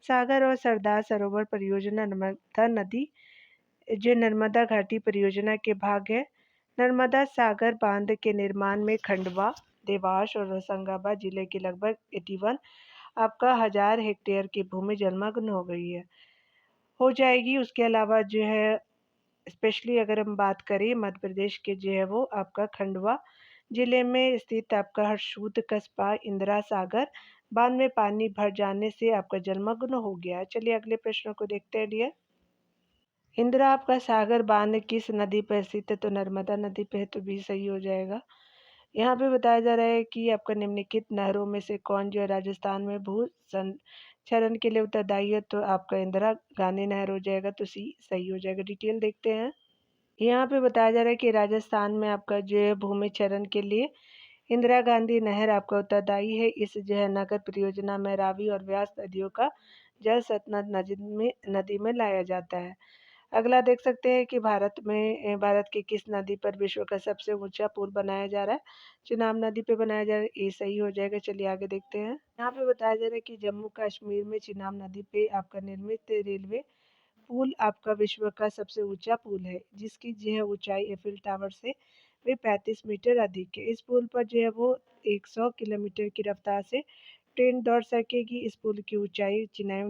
सागर और सरदार सरोवर परियोजना नर्मदा नदी जो नर्मदा घाटी परियोजना के भाग है। नर्मदा सागर बांध के निर्माण में खंडवा, देवास और होशंगाबाद जिले के लगभग 81 आपका 1000 हेक्टेयर की भूमि जलमग्न हो गई है, हो जाएगी। उसके अलावा जो है स्पेशली अगर हम बात करें मध्य प्रदेश के जो है वो आपका खंडवा जिले में स्थित आपका हरसूद कस्बा इंदिरा सागर बांध में पानी भर जाने से आपका जलमग्न हो गया। चलिए अगले प्रश्न को देखते हैं डियर। इंदिरा आपका सागर बांध किस नदी पर स्थित है? तो नर्मदा नदी पे है, तो भी सही हो जाएगा। यहाँ पे बताया जा रहा है कि आपका निम्नलिखित नहरों में से कौन जो है राजस्थान में भू संचरण के लिए उत्तरदायी है? तो आपका इंदिरा गांधी नहर हो जाएगा, तो सी सही हो जाएगा। डिटेल देखते हैं। यहाँ पे बताया जा रहा है कि राजस्थान में आपका जो है भूमि चरण के लिए इंदिरा गांधी नहर आपका उत्तरदायी है। इस जो है नगर परियोजना में रावी और व्यास नदियों का जल सतलज नदी में लाया जाता है। अगला देख सकते हैं कि भारत की किस नदी पर विश्व का सबसे ऊंचा पुल बनाया जा रहा है? चिनाब नदी पे बनाया जा रहा है, ये सही हो जाएगा। चलिए आगे देखते हैं। यहाँ पे बताया जा रहा है कि जम्मू कश्मीर में चिनाब नदी पे आपका निर्मित रेलवे पुल आपका विश्व का सबसे ऊंचा पुल है, जिसकी जो है ऊंचाई एफिल टावर से भी 35 मीटर अधिक है। इस पुल पर जो है वो 100 किलोमीटर की रफ्तार से ट्रेन दौड़ सकेगी। इस पुल की ऊंचाई चुनाव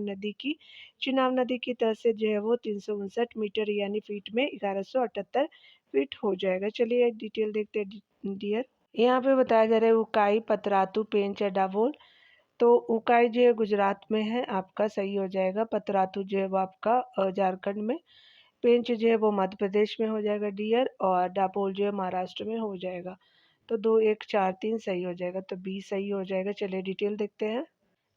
नदी की तरफ से जो है वो 359 मीटर यानी फीट में 1178 फीट हो जाएगा। चलिए डिटेल देखते हैं डियर। यहाँ पे बताया जा रहा है उकाई, पतरातू, पेंच या डाबोल। तो उकाई जो है गुजरात में है, आपका सही हो जाएगा। पतरातू जो है वो आपका झारखंड में, पेंच जो है वो मध्य प्रदेश में हो जाएगा डियर, और डापोल जो है महाराष्ट्र में हो जाएगा। तो 2 1 4 3 सही हो जाएगा, तो बी सही हो जाएगा। चलिए डिटेल देखते हैं।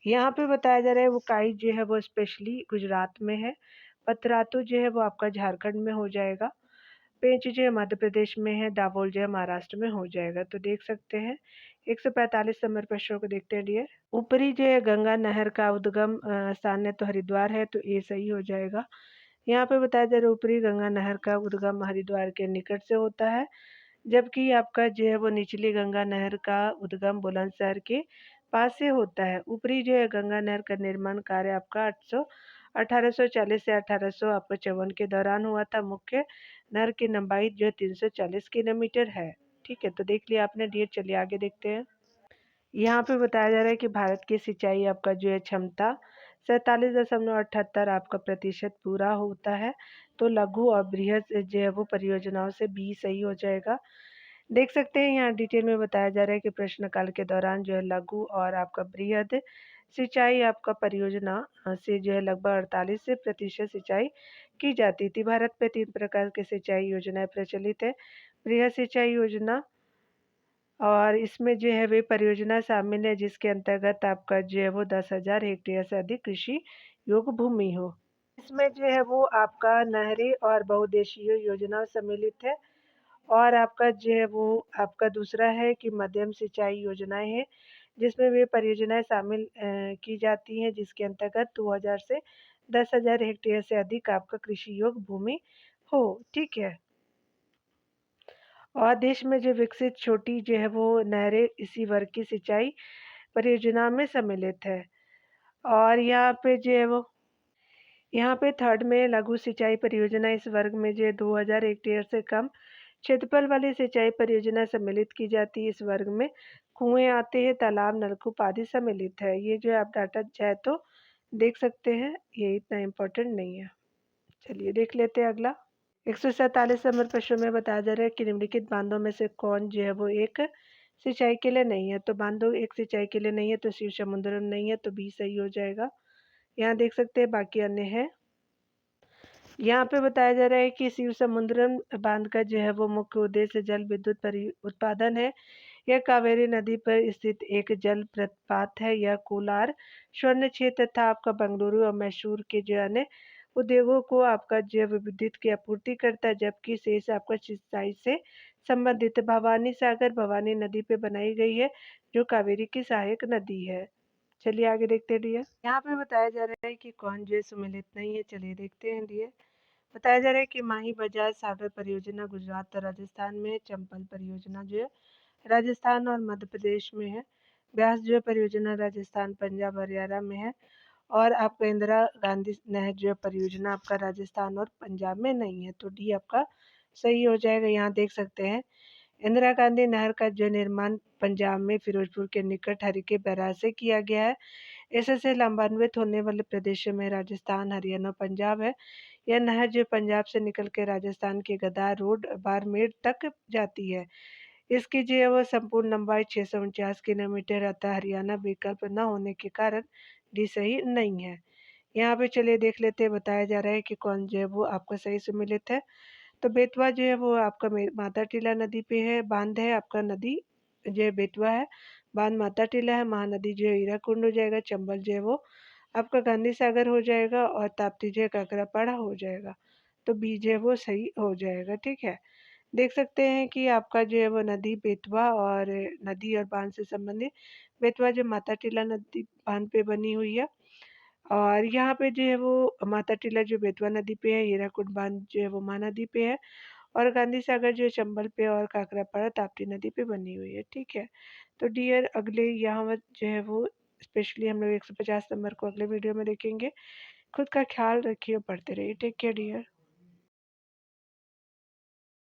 यहाँ पे बताया जा रहा है उकाई जो है वो स्पेशली गुजरात में है, पतरातू जो है वो आपका झारखंड में हो जाएगा, पेंच जो है मध्य प्रदेश में है, दाभोल जो है महाराष्ट्र में हो जाएगा। तो देख सकते हैं 145 नंबर प्रश्नों को देखते हैं डियर। ऊपरी जो है गंगा नहर का उद्गम स्थान है, तो हरिद्वार है, तो ये सही हो जाएगा। यहाँ पे बताया जा रहा है ऊपरी गंगा नहर का उद्गम हरिद्वार के निकट से होता है, जबकि आपका जो है वो निचली गंगा नहर का उद्गम बुलंदशहर के पास से होता है। ऊपरी जो है गंगा नहर का निर्माण कार्य आपका 1840 से 1800 आपका 54 के दौरान हुआ था। मुख्य नहर की लंबाई जो है 340 किलोमीटर है। ठीक है, तो देख लिया आपने डियर। चलिए आगे देखते हैं। यहाँ पे बताया जा रहा है कि भारत की सिंचाई आपका जो है क्षमता 47.78 आपका प्रतिशत पूरा होता है। तो लघु और बृहद जो है वो परियोजनाओं से बी सही हो जाएगा। देख सकते हैं यहाँ डिटेल में बताया जा रहा है कि प्रश्नकाल के दौरान जो है लघु और आपका बृहद सिंचाई आपका परियोजना से जो है लगभग 48% सिंचाई की जाती थी। भारत में 3 प्रकार के सिंचाई योजनाएं प्रचलित है। बृहद सिंचाई योजना, और इसमें जो है वे परियोजना शामिल है जिसके अंतर्गत आपका जो है वो 10,000 हेक्टेयर से अधिक कृषि योग्य भूमि हो। इसमें जो है वो आपका नहरें और बहुउद्देशीय योजना सम्मिलित है। और आपका जो है वो आपका दूसरा है कि मध्यम सिंचाई योजनाएं हैं, जिसमें वे परियोजनाएं शामिल की जाती हैं जिसके अंतर्गत 2000 से 10,000 हेक्टेयर से अधिक आपका कृषि योग्य भूमि हो। ठीक है, और देश में जो विकसित छोटी जो है वो नहरें इसी वर्ग की सिंचाई परियोजना में सम्मिलित है। और यहाँ पे थर्ड में लघु सिंचाई परियोजना इस वर्ग में जो 2000 हेक्टेयर से कम क्षेत्रफल वाली सिंचाई परियोजना सम्मिलित की जाती है। इस वर्ग में कुएं आते हैं, तालाब, नलकूप आदि सम्मिलित है। ये जो आप डाटा चाहे तो देख सकते हैं, ये इतना इम्पोर्टेंट नहीं है। चलिए देख लेते हैं अगला। 147 नंबर प्रश्न में बताया जा रहा है कि निम्नलिखित बांधों में से कौन जो है वो एक सिंचाई के लिए नहीं है? तो बांधो एक सिंचाई के लिए नहीं है, तो शिव समुद्रम नहीं है, तो बी सही हो जाएगा। यहाँ देख सकते हैं बाकी अन्य है। यहाँ पे बताया जा रहा है कि शिव समुद्रम बांध का जो है वो मुख्य उद्देश्य जल विद्युत उत्पादन है। यह कावेरी नदी पर स्थित एक जल प्रपात है। यह कोलार, स्वर्ण क्षेत्र तथा आपका बेंगलुरु और मैसूर के जो अन्य उद्योगों को आपका जैव विद्युत की आपूर्ति करता है, जबकि शेष आपका सिंचाई से संबंधित भवानी सागर भवानी नदी पे बनाई गई है, जो कावेरी की सहायक नदी है। चलिए आगे देखते हैं डियर। यहाँ पे बताया जा रहा है कि कौन जो है सुमेलित नहीं है। चलिए देखते हैं डियर। बताया जा रहा है कि माही बजाज सागर परियोजना गुजरात और राजस्थान में है। चंपल परियोजना जो है राजस्थान और मध्य प्रदेश में है। ब्यास जो है परियोजना राजस्थान पंजाब हरियाणा में है। और आपका इंदिरा गांधी नहर जो है परियोजना आपका राजस्थान और पंजाब में नहीं है। तो डी आपका सही हो जाएगा। यहाँ देख सकते हैं इंदिरा गांधी नहर का जो निर्माण पंजाब में फिरोजपुर के निकट हरिके बैराज से किया गया है। इससे लाभान्वित होने वाले प्रदेशों में राजस्थान हरियाणा पंजाब है। यह नहर जो पंजाब से निकल के राजस्थान के गदार रोड बारमेर तक जाती है। इसकी जो है वो संपूर्ण लंबाई 649 किलोमीटर अतः हरियाणा विकल्प न होने के कारण डी सही नहीं है। यहाँ पे चलिए देख लेते हैं। बताया जा रहा है कि कौन जो है वो आपका सही सुमेलित है। तो बेतवा जो है वो आपका माता टीला नदी पे है। बांध है आपका नदी जो है बेतवा है। बांध माता टीला है। महानदी जो है हीराकुंड हो जाएगा। चंबल जो है वो आपका गांधी सागर हो जाएगा। और ताप्ती जो है काकरापाड़ा हो जाएगा। तो बी जो है वो सही हो जाएगा। ठीक है। देख सकते हैं कि आपका जो है वो नदी बेतवा और नदी और बांध से संबंधित बेतवा जो माता टीला नदी बांध पे बनी हुई है। और यहाँ पे जो है वो माता टीला जो बेतवा नदी पे है। हीराकुंड बांध जो है वो महानदी पे है। और गांधी सागर जो है चंबल पे और काकरापाड़ा ताप्ती नदी पे बनी हुई है। ठीक है। तो डियर अगले यहाँ जो है वो स्पेशली हम लोग 150 नंबर को अगले वीडियो में देखेंगे। खुद का ख्याल रखिए और पढ़ते रहिए। Take care dear.